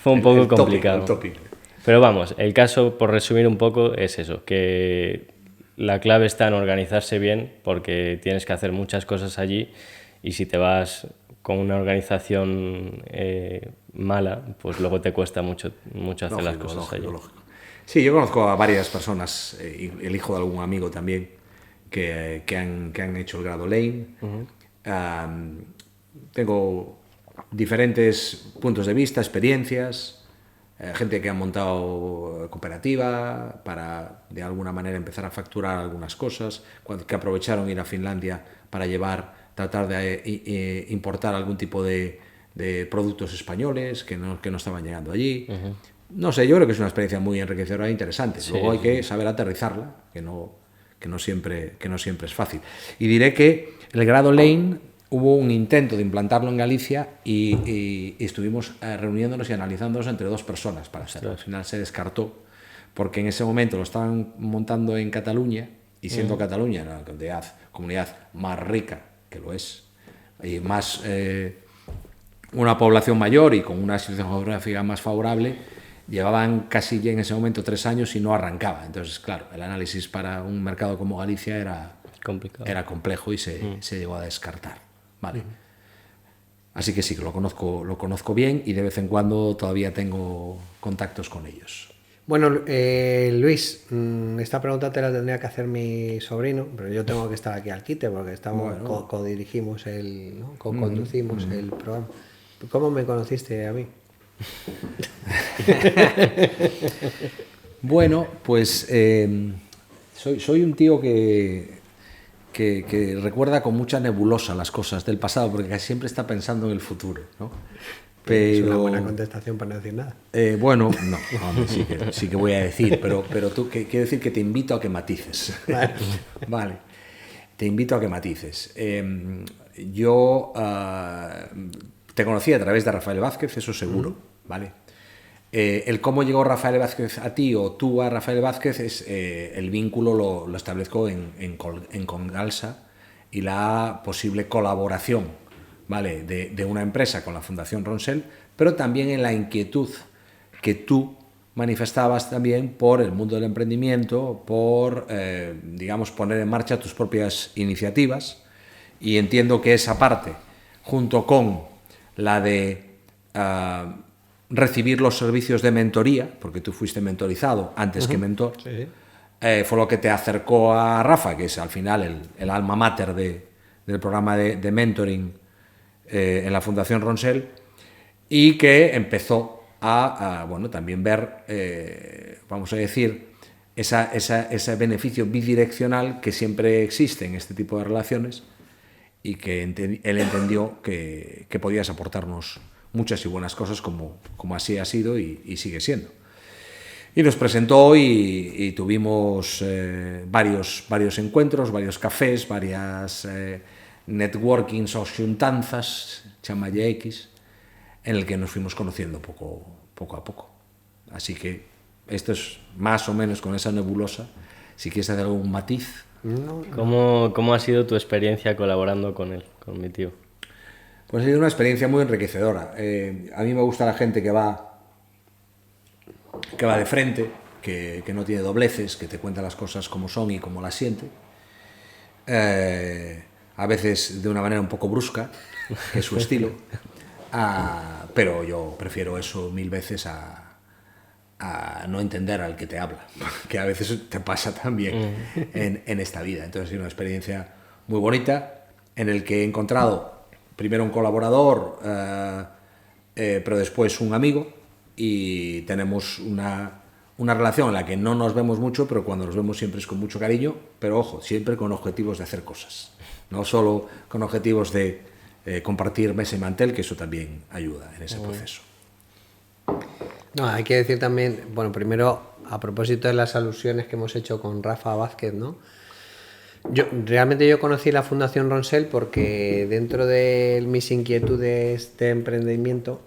S3: fue un poco complicado. Pero vamos, el caso, por resumir un poco, es eso, que la clave está en organizarse bien porque tienes que hacer muchas cosas allí y si te vas con una organización mala, pues luego te cuesta mucho hacer las cosas allí.
S1: Sí, yo conozco a varias personas, el hijo de algún amigo también, que han hecho el grado Lane. Tengo diferentes puntos de vista, experiencias, gente que ha montado cooperativa para de alguna manera empezar a facturar algunas cosas, que aprovecharon ir a Finlandia para tratar de importar algún tipo de productos españoles que no estaban llegando allí. No sé, yo creo que es una experiencia muy enriquecedora e interesante. Luego hay que saber aterrizarla, que no siempre es fácil. Y diré que el grado Lane hubo un intento de implantarlo en Galicia y estuvimos reuniéndonos y analizándonos entre 2 personas para hacerlo. Al final se descartó porque en ese momento lo estaban montando en Cataluña y siendo Cataluña la comunidad más rica, que lo es, y más una población mayor y con una situación geográfica más favorable, llevaban casi ya en ese momento 3 años y no arrancaba. Entonces, claro, el análisis para un mercado como Galicia era complejo y se llegó a descartar. Vale. Así que sí, lo conozco bien y de vez en cuando todavía tengo contactos con ellos.
S2: Bueno, Luis, esta pregunta te la tendría que hacer mi sobrino, pero yo tengo que estar aquí al quite porque estamos co-dirigimos co-conducimos el programa. ¿Cómo me conociste a mí?
S1: Bueno, pues soy un tío que recuerda con mucha nebulosa las cosas del pasado porque casi siempre está pensando en el futuro, ¿no? Pero,
S2: es una buena contestación para no decir nada.
S1: Bueno, no, sí que voy a decir, pero tú quiero decir que te invito a que matices. Vale. Te invito a que matices. Yo te conocí a través de Rafael Vázquez, eso seguro, ¿vale? El cómo llegó Rafael Vázquez a ti o tú a Rafael Vázquez es el vínculo lo establezco en Congalsa y la posible colaboración, ¿vale? de una empresa con la Fundación Ronsel, pero también en la inquietud que tú manifestabas también por el mundo del emprendimiento, por, digamos, poner en marcha tus propias iniciativas, y entiendo que esa parte, junto con la de recibir los servicios de mentoría, porque tú fuiste mentorizado antes que mentor,
S2: Sí.
S1: Fue lo que te acercó a Rafa, que es al final el alma mater del programa de mentoring en la Fundación Ronsell, y que empezó a bueno, también ver, vamos a decir, ese beneficio bidireccional que siempre existe en este tipo de relaciones, y que él entendió que podías aportarnos muchas y buenas cosas, como así ha sido y sigue siendo. Y nos presentó y tuvimos varios encuentros, varios cafés, varias networkings o xuntanzas, chamalle X, en el que nos fuimos conociendo poco a poco. Así que esto es más o menos con esa nebulosa. Si quieres hacer algún matiz.
S3: ¿Cómo ha sido tu experiencia colaborando con él, con mi tío?
S1: Pues ha sido una experiencia muy enriquecedora. A mí me gusta la gente que va de frente, que no tiene dobleces, que te cuenta las cosas como son y como las siente. A veces de una manera un poco brusca, que es su estilo. Pero yo prefiero eso 1000 veces a no entender al que te habla, que a veces te pasa también en esta vida. Entonces ha sido una experiencia muy bonita, en el que he encontrado primero un colaborador, pero después un amigo, y tenemos una relación en la que no nos vemos mucho, pero cuando nos vemos siempre es con mucho cariño, pero ojo, siempre con objetivos de hacer cosas, no solo con objetivos de compartir mesa y mantel, que eso también ayuda en ese proceso.
S2: No, hay que decir también, bueno, primero, a propósito de las alusiones que hemos hecho con Rafa Vázquez, ¿no? Realmente yo conocí la Fundación Ronsell porque dentro de mis inquietudes de emprendimiento,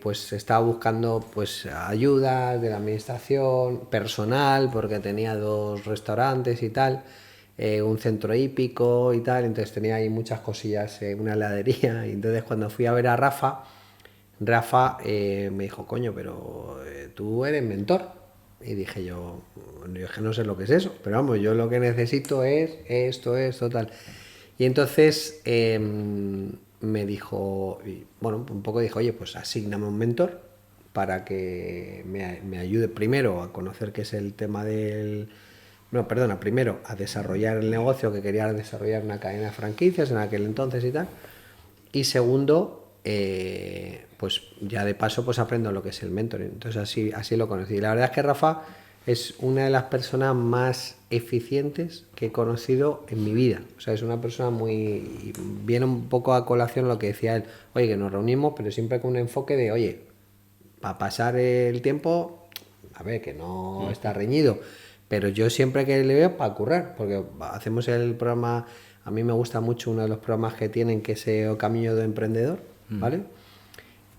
S2: pues estaba buscando pues ayudas de la administración, personal, porque tenía 2 restaurantes y tal, un centro hípico y tal, entonces tenía ahí muchas cosillas, una heladería, y entonces cuando fui a ver a Rafa me dijo, coño, pero tú eres mentor. Y dije yo es que no sé lo que es eso, pero vamos, yo lo que necesito es esto, tal. Y entonces me dijo, bueno, un poco dijo, oye, pues asígname un mentor para que me ayude primero a conocer qué es el tema primero a desarrollar el negocio, que quería desarrollar una cadena de franquicias en aquel entonces y tal. Y segundo, pues ya de paso pues aprendo lo que es el mentoring. Entonces así lo conocí. La verdad es que Rafa es una de las personas más eficientes que he conocido en mi vida. O sea, es una persona muy... Viene un poco a colación lo que decía él. Oye, que nos reunimos, pero siempre con un enfoque de, oye, para pasar el tiempo, a ver, que no está reñido, pero yo siempre que le veo para currar, porque hacemos el programa... A mí me gusta mucho uno de los programas que tienen, que es el Camino de Emprendedor, ¿vale?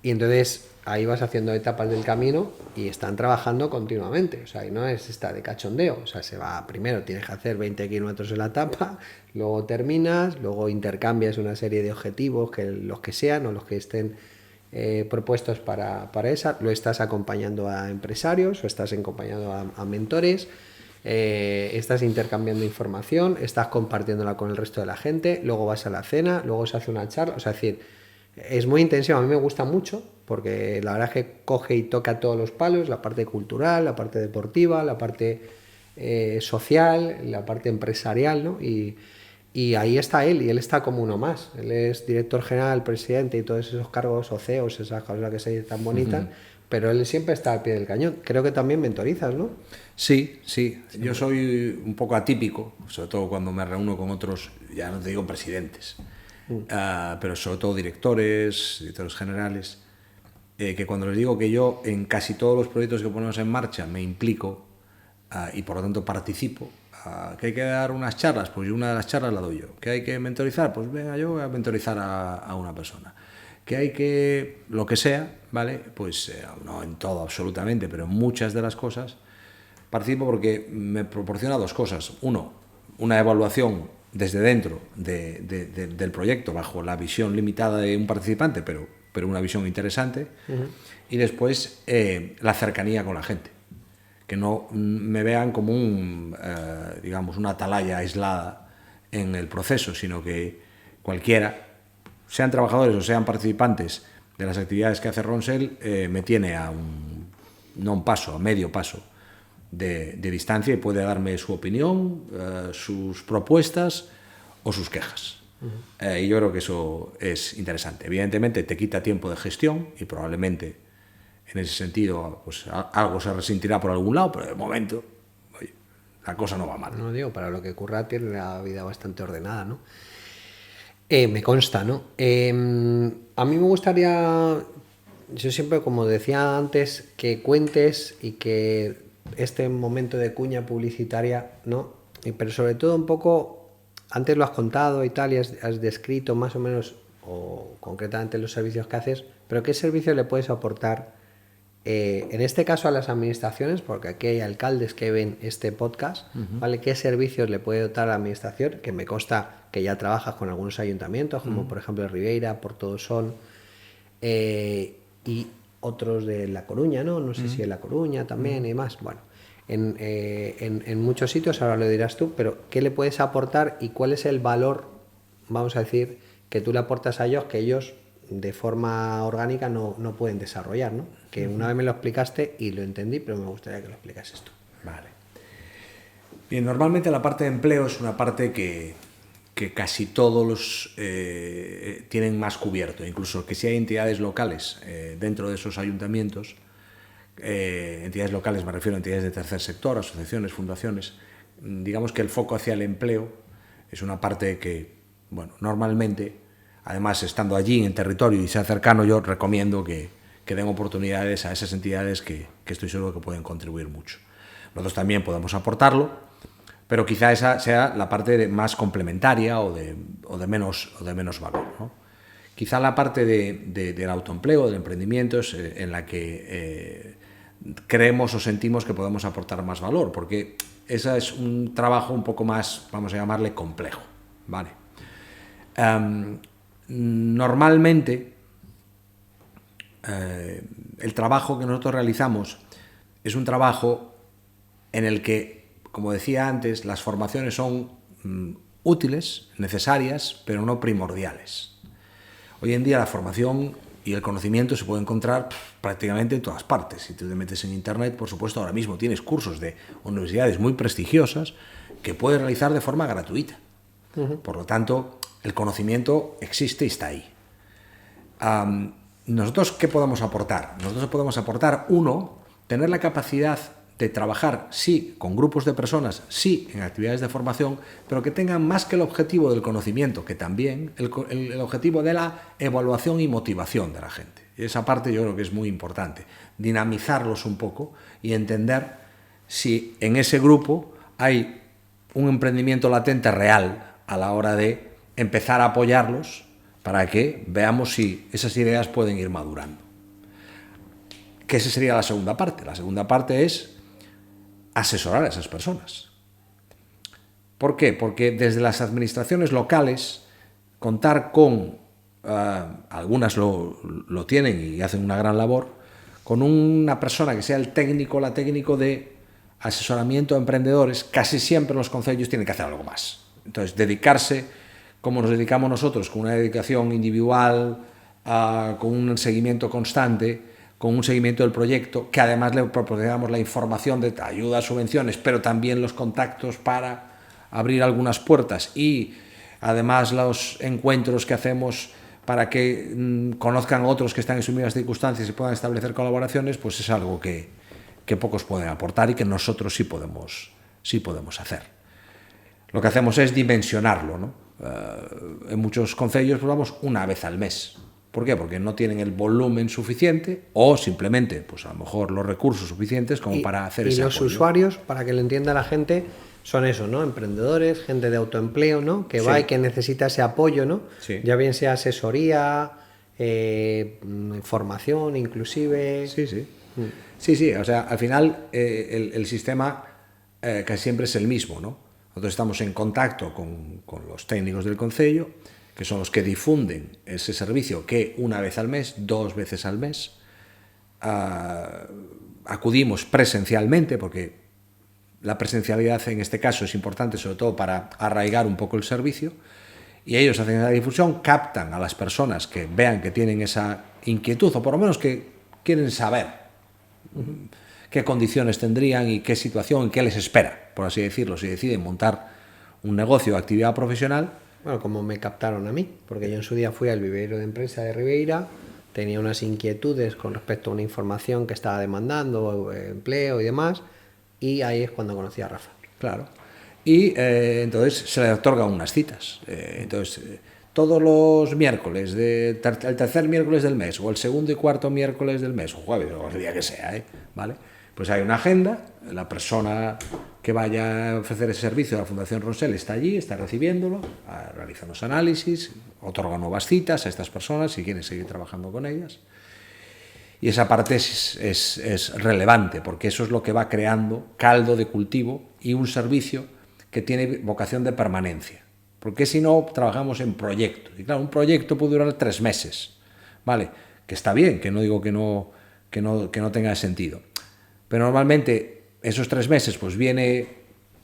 S2: Y entonces ahí vas haciendo etapas del camino y están trabajando continuamente, o sea, y no es esta de cachondeo, o sea, se va, primero tienes que hacer 20 kilómetros en la etapa, luego terminas, luego intercambias una serie de objetivos, que los que sean o los que estén propuestos para esa, lo estás acompañando a empresarios o estás acompañando a mentores, estás intercambiando información, estás compartiéndola con el resto de la gente, luego vas a la cena, luego se hace una charla, o sea, es decir, es muy intensivo, a mí me gusta mucho porque la verdad es que coge y toca todos los palos, la parte cultural, la parte deportiva, la parte social, la parte empresarial, ¿no? Y ahí está él, y él está como uno más. Él es director general, presidente y todos esos cargos o CEOs, esas cosas que se dicen tan bonitas, pero él siempre está al pie del cañón. Creo que también mentorizas, ¿no?
S1: Sí. Yo soy un poco atípico, sobre todo cuando me reúno con otros, ya no te digo presidentes, pero sobre todo directores generales, que cuando les digo que yo en casi todos los proyectos que ponemos en marcha me implico y por lo tanto participo, que hay que dar unas charlas, pues yo una de las charlas la doy yo, que hay que mentorizar, pues venga, yo voy a mentorizar a una persona, que hay que, lo que sea, ¿vale? Pues no en todo absolutamente, pero en muchas de las cosas participo porque me proporciona 2 cosas. Uno, una evaluación desde dentro del proyecto bajo la visión limitada de un participante, pero una visión interesante. Y después la cercanía con la gente, que no me vean como digamos una atalaya aislada en el proceso, sino que cualquiera, sean trabajadores o sean participantes de las actividades que hace Ronsel me tiene a no un paso, a medio paso de distancia y puede darme su opinión, sus propuestas o sus quejas. Y yo creo que eso es interesante. Evidentemente te quita tiempo de gestión y probablemente en ese sentido pues algo se resentirá por algún lado, pero de momento oye, la cosa no va mal.
S2: No digo, para lo que ocurra tiene la vida bastante ordenada, ¿no? Me consta, ¿no? A mí me gustaría, yo siempre, como decía antes, que cuentes y que este momento de cuña publicitaria, ¿no? Pero sobre todo un poco, antes lo has contado y tal, y has descrito más o menos, o concretamente los servicios que haces, pero ¿qué servicio le puedes aportar, en este caso a las administraciones? Porque aquí hay alcaldes que ven este podcast, ¿vale? ¿Qué servicios le puede dotar a la administración? Que me consta que ya trabajas con algunos ayuntamientos, como por ejemplo Ribeira, Portodosón, y otros de La Coruña, ¿no? No sé si en La Coruña también y más. Bueno, en muchos sitios, ahora lo dirás tú, pero ¿qué le puedes aportar y cuál es el valor, vamos a decir, que tú le aportas a ellos, que ellos de forma orgánica no pueden desarrollar, ¿no? Que una vez me lo explicaste y lo entendí, pero me gustaría que lo explicases tú.
S1: Vale. Bien, normalmente la parte de empleo es una parte que casi todos los tienen más cubierto, incluso que si hay entidades locales dentro de esos ayuntamientos, entidades locales me refiero a entidades de tercer sector, asociaciones, fundaciones, digamos que el foco hacia el empleo es una parte que, bueno, normalmente, además estando allí en territorio y sea cercano, yo recomiendo que den oportunidades a esas entidades que estoy seguro que pueden contribuir mucho. Nosotros también podemos aportarlo, pero quizá esa sea la parte más complementaria o de menos valor, ¿no? Quizá la parte del autoempleo, del emprendimiento, es en la que creemos o sentimos que podemos aportar más valor, porque ese es un trabajo un poco más, vamos a llamarle, complejo, ¿vale? Normalmente, el trabajo que nosotros realizamos es un trabajo en el que, como decía antes, las formaciones son útiles, necesarias, pero no primordiales. Hoy en día la formación y el conocimiento se puede encontrar prácticamente en todas partes. Si tú te metes en Internet, por supuesto, ahora mismo tienes cursos de universidades muy prestigiosas que puedes realizar de forma gratuita. Por lo tanto, el conocimiento existe y está ahí. ¿Nosotros qué podemos aportar? Nosotros podemos aportar, uno, tener la capacidad de trabajar, sí, con grupos de personas, sí, en actividades de formación, pero que tengan más que el objetivo del conocimiento, que también el objetivo de la evaluación y motivación de la gente. Y esa parte yo creo que es muy importante, dinamizarlos un poco y entender si en ese grupo hay un emprendimiento latente real a la hora de empezar a apoyarlos para que veamos si esas ideas pueden ir madurando. Que esa sería la segunda parte. La segunda parte es asesorar a esas personas. ¿Por qué? Porque desde las administraciones locales, contar con, algunas lo tienen y hacen una gran labor, con una persona que sea el técnico o la técnico de asesoramiento a emprendedores, casi siempre los concellos tienen que hacer algo más. Entonces, dedicarse, como nos dedicamos nosotros, con una dedicación individual, con un seguimiento constante, con un seguimiento del proyecto, que además le proporcionamos la información de ayuda, subvenciones, pero también los contactos para abrir algunas puertas y además los encuentros que hacemos para que conozcan otros que están en sus mismas circunstancias y puedan establecer colaboraciones, pues es algo que pocos pueden aportar y que nosotros sí podemos hacer. Lo que hacemos es dimensionarlo, ¿no? En muchos concellos pues vamos una vez al mes. ¿Por qué? Porque no tienen el volumen suficiente o simplemente, pues a lo mejor los recursos suficientes como para hacer ese apoyo.
S2: Y los usuarios, para que lo entienda la gente, son eso, ¿no? Emprendedores, gente de autoempleo, ¿no? Que va y que necesita ese apoyo, ¿no?
S1: Sí.
S2: Ya bien sea asesoría, formación, inclusive.
S1: Sí, o sea, al final el sistema casi siempre es el mismo, ¿no? Nosotros estamos en contacto con los técnicos del concello, que son los que difunden ese servicio, que una vez al mes, 2 veces al mes, acudimos presencialmente, porque la presencialidad en este caso es importante, sobre todo para arraigar un poco el servicio, y ellos hacen esa difusión, captan a las personas que vean que tienen esa inquietud, o por lo menos que quieren saber qué condiciones tendrían y qué situación, qué les espera, por así decirlo, si deciden montar un negocio o actividad profesional.
S2: Bueno, como me captaron a mí, porque yo en su día fui al vivero de empresa de Ribeira, tenía unas inquietudes con respecto a una información que estaba demandando, empleo y demás, y ahí es cuando conocí a Rafa.
S1: Claro. Y entonces se le otorgan unas citas. Todos los miércoles, el tercer miércoles del mes, o el segundo y cuarto miércoles del mes, o jueves, o el día que sea, ¿vale? Pues hay una agenda, la persona que vaya a ofrecer ese servicio a la Fundación Ronsel está allí, está recibiéndolo, realiza los análisis, otorga nuevas citas a estas personas si quieren seguir trabajando con ellas. Y esa parte es relevante, porque eso es lo que va creando caldo de cultivo y un servicio que tiene vocación de permanencia. Porque si no, trabajamos en proyectos. Y claro, un proyecto puede durar 3 meses, ¿vale? Que está bien, que no digo que no tenga sentido. Pero normalmente esos 3 meses, pues viene,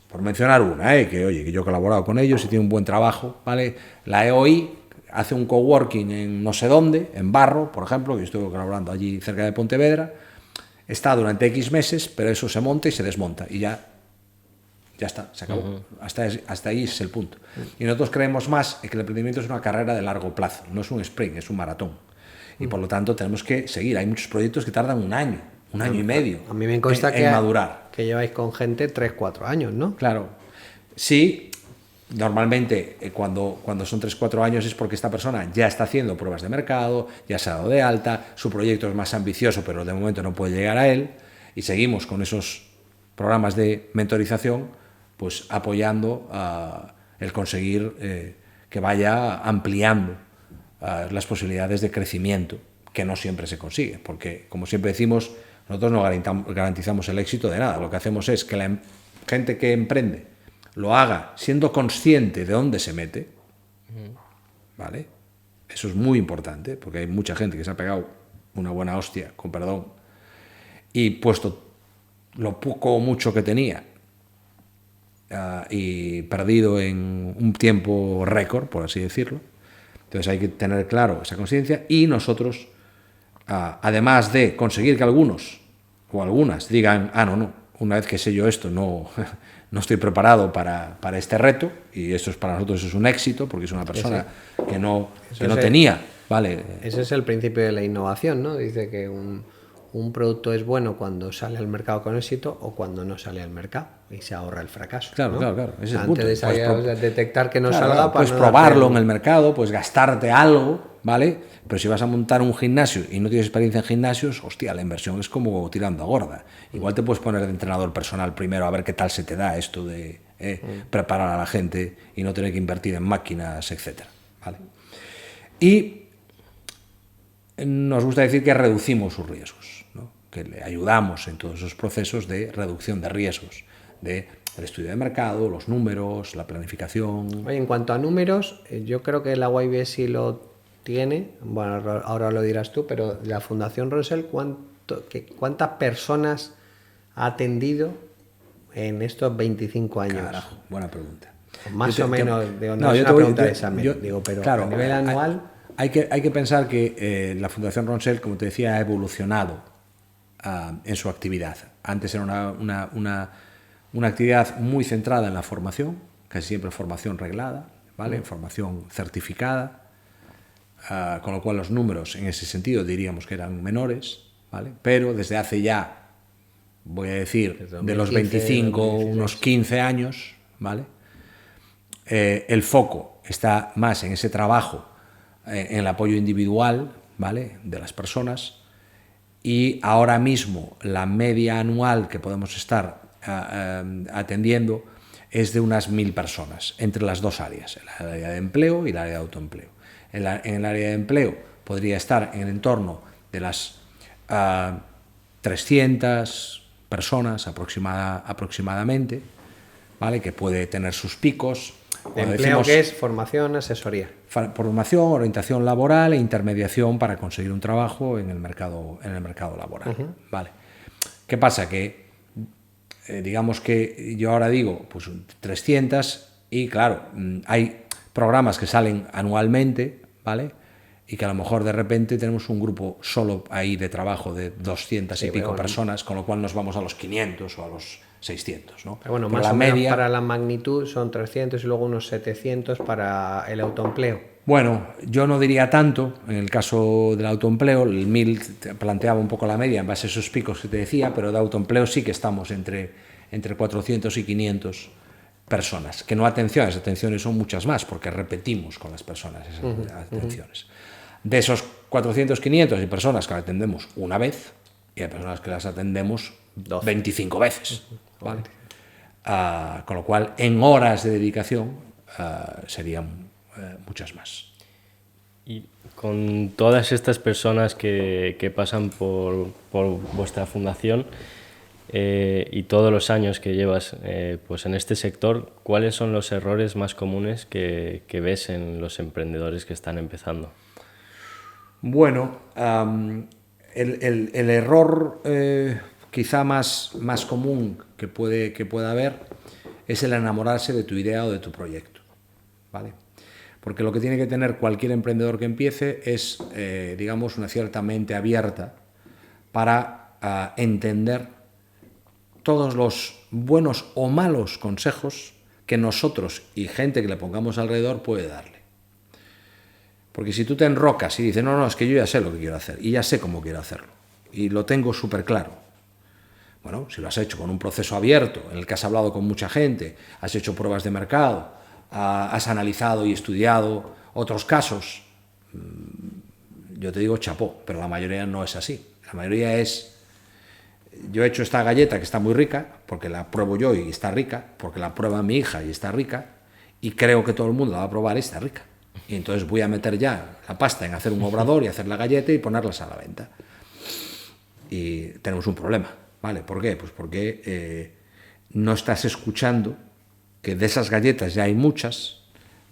S1: por mencionar una, que yo he colaborado con ellos y tiene un buen trabajo, ¿vale? La EOI hace un coworking en no sé dónde, en Barro, por ejemplo, que yo estuve colaborando allí cerca de Pontevedra, está durante X meses, pero eso se monta y se desmonta y ya está, se acabó. Hasta ahí es el punto. Y nosotros creemos más en que el emprendimiento es una carrera de largo plazo, no es un sprint, es un maratón. Y por lo tanto tenemos que seguir. Hay muchos proyectos que tardan un año y medio
S2: a mí me consta
S1: en madurar.
S2: Que lleváis con gente 3-4 años, ¿no?
S1: Claro. Sí, normalmente cuando son 3-4 años es porque esta persona ya está haciendo pruebas de mercado, ya se ha dado de alta, su proyecto es más ambicioso, pero de momento no puede llegar a él, y seguimos con esos programas de mentorización, pues apoyando el conseguir que vaya ampliando las posibilidades de crecimiento, que no siempre se consigue, porque, como siempre decimos, nosotros no garantizamos el éxito de nada. Lo que hacemos es que la gente que emprende lo haga siendo consciente de dónde se mete, ¿vale? Eso es muy importante, porque hay mucha gente que se ha pegado una buena hostia, con perdón, y puesto lo poco o mucho que tenía y perdido en un tiempo récord, por así decirlo. Entonces hay que tener claro esa conciencia, y nosotros, además de conseguir que algunos o algunas digan, no, una vez que sé yo esto, no estoy preparado para este reto, y esto es para nosotros eso es un éxito, porque es una persona que no tenía, ¿vale?
S2: Ese es el principio de la innovación, ¿no? Dice que un producto es bueno cuando sale al mercado con éxito o cuando no sale al mercado y se ahorra el fracaso.
S1: Claro,
S2: ¿no?
S1: claro. Ese es el
S2: punto. Antes de detectar que no salga,
S1: puedes probarlo en el mercado, puedes gastarte algo, ¿vale? Pero si vas a montar un gimnasio y no tienes experiencia en gimnasios, hostia, la inversión es como tirando a gorda. Igual te puedes poner de entrenador personal primero a ver qué tal se te da esto de preparar a la gente y no tener que invertir en máquinas, etcétera, ¿vale? Y nos gusta decir que reducimos sus riesgos, ¿no? Que le ayudamos en todos esos procesos de reducción de riesgos, del estudio de mercado, los números, la planificación.
S2: Oye, en cuanto a números, yo creo que la YB sí lo tiene, bueno, ahora lo dirás tú, pero la Fundación Ronsel, ¿cuántas personas ha atendido en estos 25 años?
S1: Carajo, buena pregunta.
S2: Más o menos, es una pregunta de examen, pero
S1: claro,
S2: a nivel anual...
S1: Hay que pensar que la Fundación Ronsel, como te decía, ha evolucionado en su actividad. Antes era una actividad muy centrada en la formación, casi siempre formación reglada, ¿vale? Formación certificada, con lo cual los números en ese sentido diríamos que eran menores, ¿vale? Pero desde hace ya, voy a decir, de los 25, unos 15 años, ¿vale? El foco está más en ese trabajo, en el apoyo individual, ¿vale? De las personas, y ahora mismo la media anual que podemos estar atendiendo es de unas 1.000 personas entre las dos áreas, el área de empleo y el área de autoempleo. En el área de empleo podría estar en el entorno de las 300 personas aproximadamente, ¿vale? Que puede tener sus picos.
S2: Empleo, que es formación, asesoría.
S1: Formación, orientación laboral e intermediación para conseguir un trabajo en el mercado laboral. ¿Vale? ¿Qué pasa? Que digamos que yo ahora digo pues 300 y claro, hay programas que salen anualmente, ¿vale? Y que a lo mejor de repente tenemos un grupo solo ahí de trabajo de 200 y pico personas, con lo cual nos vamos a los 500 o a los 600, ¿no?
S2: Pero bueno, más o menos para la magnitud son 300 y luego unos 700 para el autoempleo.
S1: Bueno, yo no diría tanto. En el caso del autoempleo, el 1000 planteaba un poco la media en base a esos picos que te decía, pero de autoempleo sí que estamos entre 400 y 500 personas. Que no atenciones, atenciones son muchas más, porque repetimos con las personas esas atenciones. De esos 400, 500 hay personas que las atendemos una vez y hay personas que las atendemos 25 veces. ¿Vale? Con lo cual, en horas de dedicación serían muchas más.
S3: Y con todas estas personas que pasan por vuestra fundación y todos los años que llevas pues en este sector, ¿cuáles son los errores más comunes que ves en los emprendedores que están empezando?
S1: Bueno, el error quizá más común que pueda haber es el enamorarse de tu idea o de tu proyecto, ¿vale? Porque lo que tiene que tener cualquier emprendedor que empiece es, digamos, una cierta mente abierta para entender todos los buenos o malos consejos que nosotros y gente que le pongamos alrededor puede darle. Porque si tú te enrocas y dices, no, es que yo ya sé lo que quiero hacer y ya sé cómo quiero hacerlo y lo tengo súper claro. Bueno, si lo has hecho con un proceso abierto, en el que has hablado con mucha gente, has hecho pruebas de mercado, has analizado y estudiado otros casos, yo te digo chapó, pero la mayoría no es así. La mayoría es, yo he hecho esta galleta que está muy rica, porque la pruebo yo y está rica, porque la prueba mi hija y está rica, y creo que todo el mundo la va a probar y está rica. Y entonces voy a meter ya la pasta en hacer un obrador y hacer la galleta y ponerlas a la venta. Y tenemos un problema, ¿vale? ¿Por qué? Pues porque no estás escuchando que de esas galletas ya hay muchas,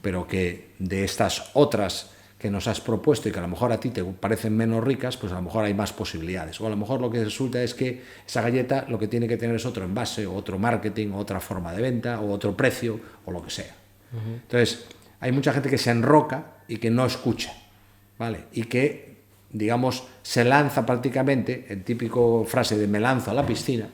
S1: pero que de estas otras que nos has propuesto y que a lo mejor a ti te parecen menos ricas, pues a lo mejor hay más posibilidades. O a lo mejor lo que resulta es que esa galleta lo que tiene que tener es otro envase, o otro marketing, o otra forma de venta, o otro precio, o lo que sea. Entonces, hay mucha gente que se enroca y que no escucha, ¿vale? Y que, digamos, se lanza prácticamente, el típico frase de me lanzo a la piscina,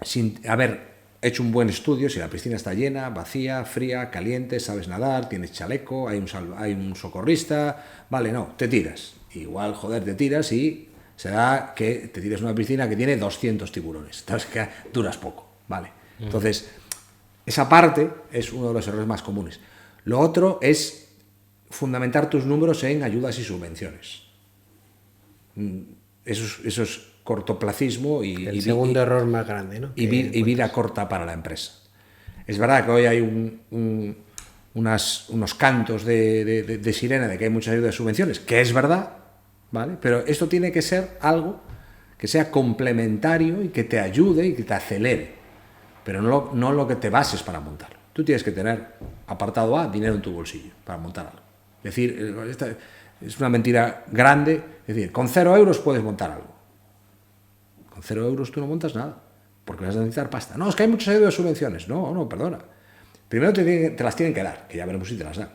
S1: sin haber hecho un buen estudio, si la piscina está llena, vacía, fría, caliente, sabes nadar, tienes chaleco, hay un socorrista, vale, no, te tiras. Igual, joder, te tiras y será que te tiras en una piscina que tiene 200 tiburones, entonces que duras poco, ¿vale? Entonces, esa parte es uno de los errores más comunes. Lo otro es fundamentar tus números en ayudas y subvenciones. Eso es cortoplacismo y
S2: el segundo error más grande, ¿no?
S1: Y vida corta para la empresa. Es verdad que hoy hay unos cantos de sirena de que hay muchas ayudas y subvenciones, que es verdad, ¿vale? Pero esto tiene que ser algo que sea complementario y que te ayude y que te acelere, pero no lo que te bases para montarlo. Tú tienes que tener, apartado A, dinero en tu bolsillo para montar algo. Es decir, esta es una mentira grande. Es decir, con 0 euros puedes montar algo. Con 0 euros tú no montas nada, porque vas a necesitar pasta. No, es que hay muchas ayudas de subvenciones. No, perdona. Primero te las tienen que dar, que ya veremos si te las dan.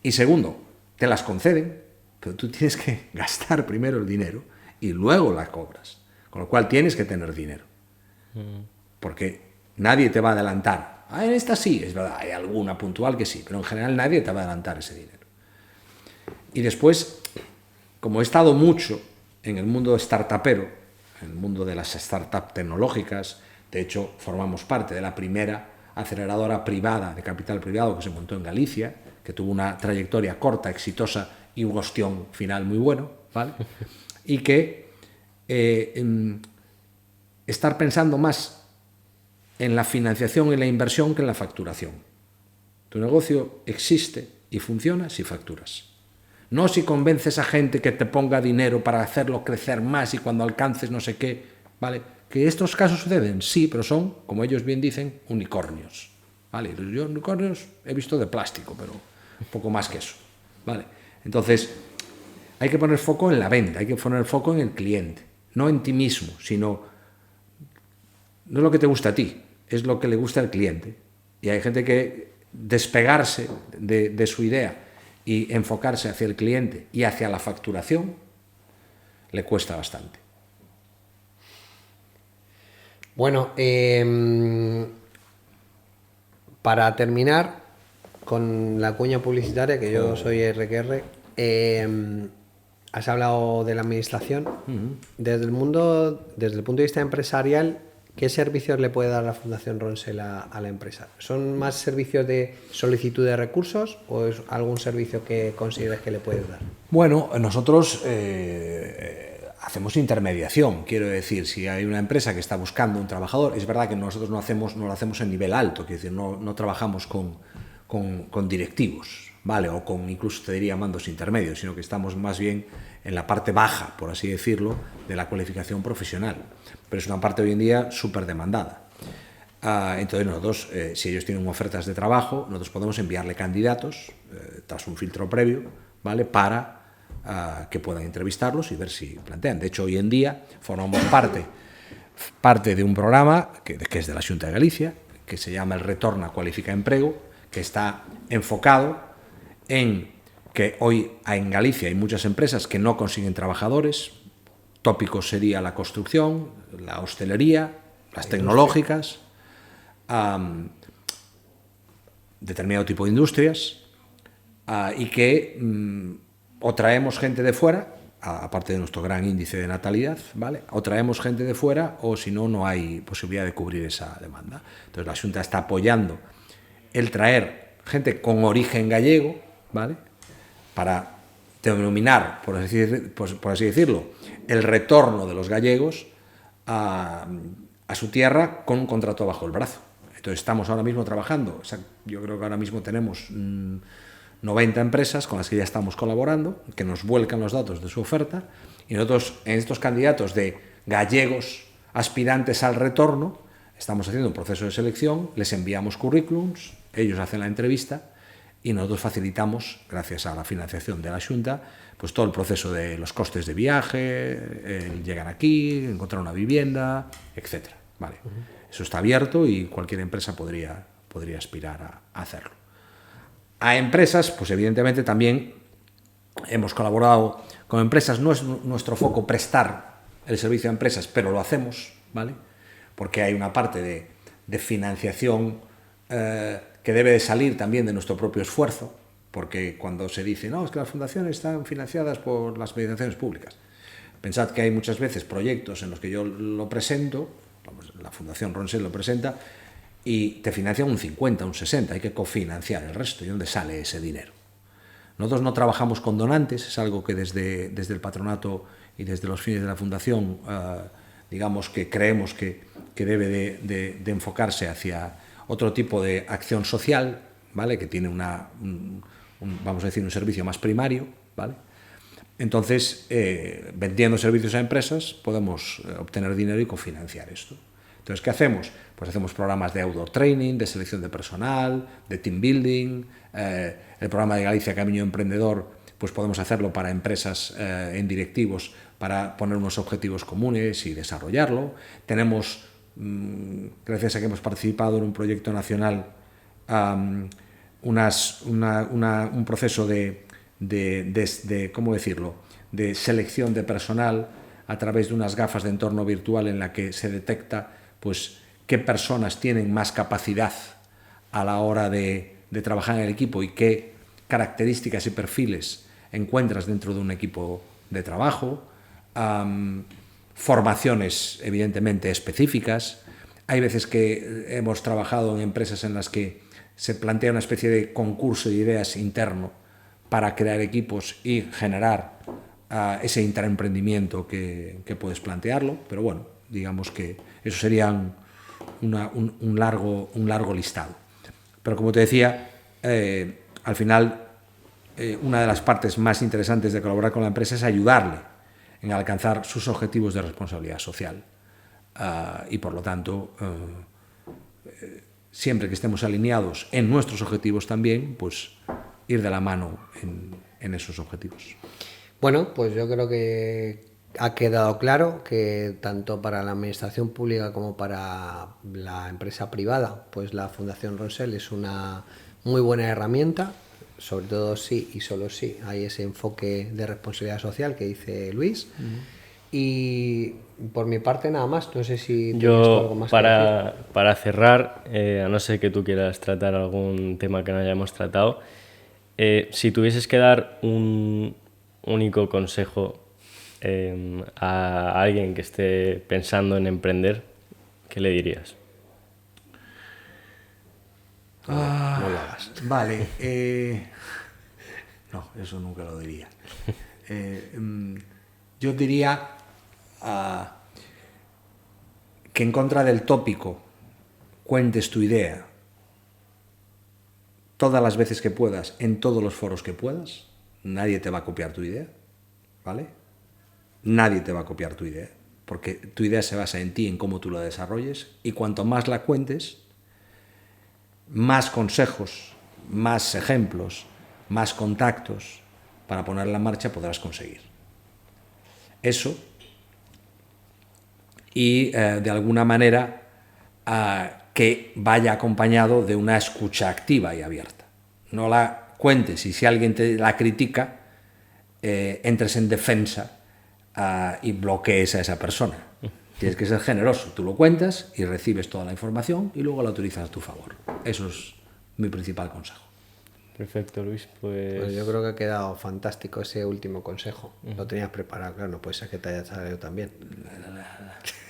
S1: Y segundo, te las conceden, pero tú tienes que gastar primero el dinero y luego las cobras. Con lo cual tienes que tener dinero. Porque nadie te va a adelantar. En esta sí, es verdad, hay alguna puntual que sí, pero en general nadie te va a adelantar ese dinero. Y después, como he estado mucho en el mundo startupero, en el mundo de las startups tecnológicas, de hecho formamos parte de la primera aceleradora privada, de capital privado, que se montó en Galicia, que tuvo una trayectoria corta, exitosa y un ostión final muy bueno, ¿vale? Y que estar pensando más en la financiación y la inversión que en la facturación. Tu negocio existe y funciona si facturas. No si convences a gente que te ponga dinero para hacerlo crecer más y cuando alcances no sé qué, ¿vale? Que estos casos suceden, sí, pero son, como ellos bien dicen, unicornios, ¿vale? Yo unicornios he visto de plástico, pero un poco más que eso, ¿vale? Entonces, hay que poner foco en la venta, hay que poner foco en el cliente, no en ti mismo, sino no es lo que te gusta a ti, es lo que le gusta al cliente. Y hay gente que despegarse de su idea y enfocarse hacia el cliente y hacia la facturación, le cuesta bastante.
S2: Bueno, para terminar con la cuña publicitaria, que yo soy RQR, has hablado de la administración. Desde el punto de vista empresarial, ¿qué servicios le puede dar la Fundación Ronsel a la empresa? ¿Son más servicios de solicitud de recursos o es algún servicio que consideres que le puedes dar?
S1: Bueno, nosotros hacemos intermediación, quiero decir, si hay una empresa que está buscando un trabajador, es verdad que nosotros no lo hacemos en nivel alto, quiero decir, no trabajamos con directivos, ¿vale? O con, incluso te diría, mandos intermedios, sino que estamos más bien en la parte baja, por así decirlo, de la cualificación profesional. Pero es una parte hoy en día súper demandada. Entonces nosotros, si ellos tienen ofertas de trabajo, nosotros podemos enviarle candidatos tras un filtro previo, ¿vale? Para que puedan entrevistarlos y ver si plantean. De hecho, hoy en día formamos parte de un programa que es de la Xunta de Galicia, que se llama el Retorna Cualifica Emprego, que está enfocado en que hoy en Galicia hay muchas empresas que no consiguen trabajadores. Tópicos sería la construcción, la hostelería, las tecnológicas, determinado tipo de industrias, y que o traemos gente de fuera, aparte de nuestro gran índice de natalidad, ¿vale? O traemos gente de fuera, o si no, no hay posibilidad de cubrir esa demanda. Entonces la Xunta está apoyando el traer gente con origen gallego, ¿vale? Para denominar, por así decirlo, el retorno de los gallegos a su tierra con un contrato bajo el brazo. Entonces estamos ahora mismo trabajando, o sea, yo creo que ahora mismo tenemos 90 empresas con las que ya estamos colaborando, que nos vuelcan los datos de su oferta, y nosotros en estos candidatos de gallegos aspirantes al retorno estamos haciendo un proceso de selección, les enviamos currículums, ellos hacen la entrevista y nosotros facilitamos, gracias a la financiación de la Xunta, pues todo el proceso de los costes de viaje, llegan aquí, encontrar una vivienda, etcétera. Vale. Eso está abierto y cualquier empresa podría aspirar a hacerlo. A empresas, pues evidentemente también hemos colaborado con empresas. No es nuestro foco prestar el servicio a empresas, pero lo hacemos, ¿vale? Porque hay una parte de financiación que debe de salir también de nuestro propio esfuerzo, porque cuando se dice, no, es que las fundaciones están financiadas por las administraciones públicas. Pensad que hay muchas veces proyectos en los que yo lo presento, la Fundación Ronsel lo presenta, y te financian un 50, un 60, hay que cofinanciar el resto. ¿Y dónde sale ese dinero? Nosotros no trabajamos con donantes, es algo que desde el patronato y desde los fines de la Fundación, digamos que creemos que debe de enfocarse hacia otro tipo de acción social, ¿vale? Que tiene vamos a decir, un servicio más primario, ¿vale? Entonces, vendiendo servicios a empresas, podemos obtener dinero y cofinanciar esto. Entonces, ¿qué hacemos? Pues hacemos programas de outdoor training, de selección de personal, de team building, el programa de Galicia Camiño Emprendedor, pues podemos hacerlo para empresas en directivos para poner unos objetivos comunes y desarrollarlo. Tenemos, gracias a que hemos participado en un proyecto nacional, un proceso de ¿cómo decirlo?, de selección de personal a través de unas gafas de entorno virtual en la que se detecta pues qué personas tienen más capacidad a la hora de trabajar en el equipo y qué características y perfiles encuentras dentro de un equipo de trabajo. Formaciones evidentemente específicas. Hay veces que hemos trabajado en empresas en las que se plantea una especie de concurso de ideas interno para crear equipos y generar ese intraemprendimiento que puedes plantearlo, pero bueno, digamos que eso sería un largo listado. Pero como te decía, al final una de las partes más interesantes de colaborar con la empresa es ayudarle en alcanzar sus objetivos de responsabilidad social. Y por lo tanto, siempre que estemos alineados en nuestros objetivos también, pues ir de la mano en esos objetivos.
S2: Bueno, pues yo creo que ha quedado claro que tanto para la administración pública como para la empresa privada, pues la Fundación Ronsel es una muy buena herramienta, sobre todo sí y solo sí hay ese enfoque de responsabilidad social que dice Luis. Y por mi parte nada más, no sé si tienes algo más que decir.
S3: Para cerrar, a no ser que tú quieras tratar algún tema que no hayamos tratado, si tuvieses que dar un único consejo a alguien que esté pensando en emprender, ¿qué le dirías?
S2: No lo hagas.
S1: Vale. No, eso nunca lo diría. Yo diría que en contra del tópico cuentes tu idea todas las veces que puedas, en todos los foros que puedas. Nadie te va a copiar tu idea, ¿vale? Nadie te va a copiar tu idea, porque tu idea se basa en ti, en cómo tú la desarrolles, y cuanto más la cuentes, más consejos, más ejemplos, más contactos para ponerla en marcha podrás conseguir. Eso, y de alguna manera que vaya acompañado de una escucha activa y abierta. No la cuentes y si alguien te la critica, entres en defensa y bloquees a esa persona. Tienes que ser generoso. Tú lo cuentas y recibes toda la información y luego la utilizas a tu favor. Eso es mi principal consejo.
S3: Perfecto, Luis.
S2: Pues yo creo que ha quedado fantástico ese último consejo. Lo tenías preparado, claro, no puede ser que te haya salido también.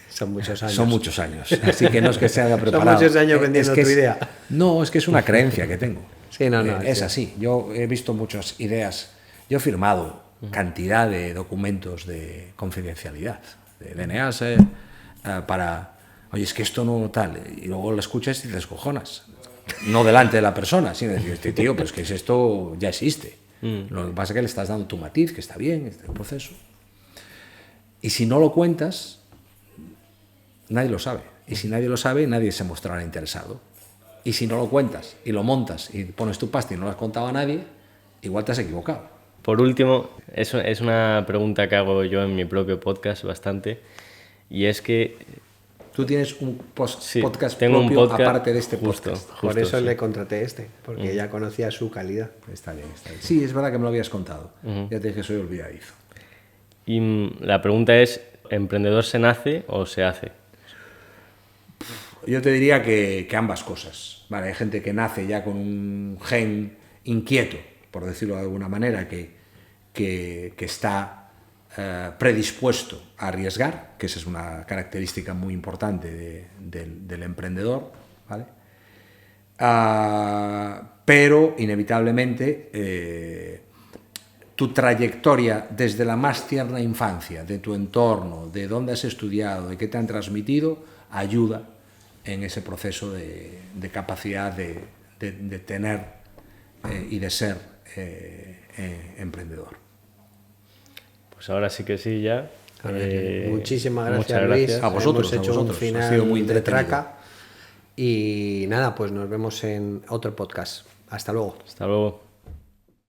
S2: Son muchos años.
S1: Son muchos años, así que no es que se haya preparado.
S2: Son muchos años vendiendo tu idea.
S1: No, es que es una creencia que tengo.
S2: Sí, no,
S1: es así. Yo he visto muchas ideas. Yo he firmado cantidad de documentos de confidencialidad, de DNAs, para, oye, es que esto no tal, y luego lo escuchas y te descojonas. No delante de la persona, sino decir, este tío, pero es que esto ya existe. Lo que pasa es que le estás dando tu matiz, que está bien, este proceso. Y si no lo cuentas, nadie lo sabe. Y si nadie lo sabe, nadie se mostrará interesado. Y si no lo cuentas y lo montas y pones tu pasta y no lo has contado a nadie, igual te has equivocado.
S3: Por último, es una pregunta que hago yo en mi propio podcast bastante, y es que...
S1: Tú tienes un podcast
S3: tengo
S1: propio
S3: un podcast,
S1: aparte de este podcast.
S2: Por eso le contraté porque ya conocía su calidad.
S1: Está bien, está bien. Sí, es verdad que me lo habías contado. Ya te dije que soy olvidadizo.
S3: Y la pregunta es, ¿emprendedor se nace o se hace?
S1: Yo te diría que ambas cosas. Vale, hay gente que nace ya con un gen inquieto, por decirlo de alguna manera, que está predispuesto a arriesgar, que esa es una característica muy importante del emprendedor, ¿vale? Pero inevitablemente tu trayectoria desde la más tierna infancia, de tu entorno, de dónde has estudiado, de qué te han transmitido, ayuda en ese proceso de capacidad de tener y de ser emprendedor.
S3: Pues ahora sí que sí, ya.
S2: Muchísimas gracias,
S3: muchas
S2: Luis.
S3: gracias.
S1: A vosotros,
S2: Hemos hecho un
S1: ha
S2: final
S1: sido muy
S2: de
S1: entretenido.
S2: traca. Y nada, pues nos vemos en otro podcast. Hasta luego.
S3: Hasta luego.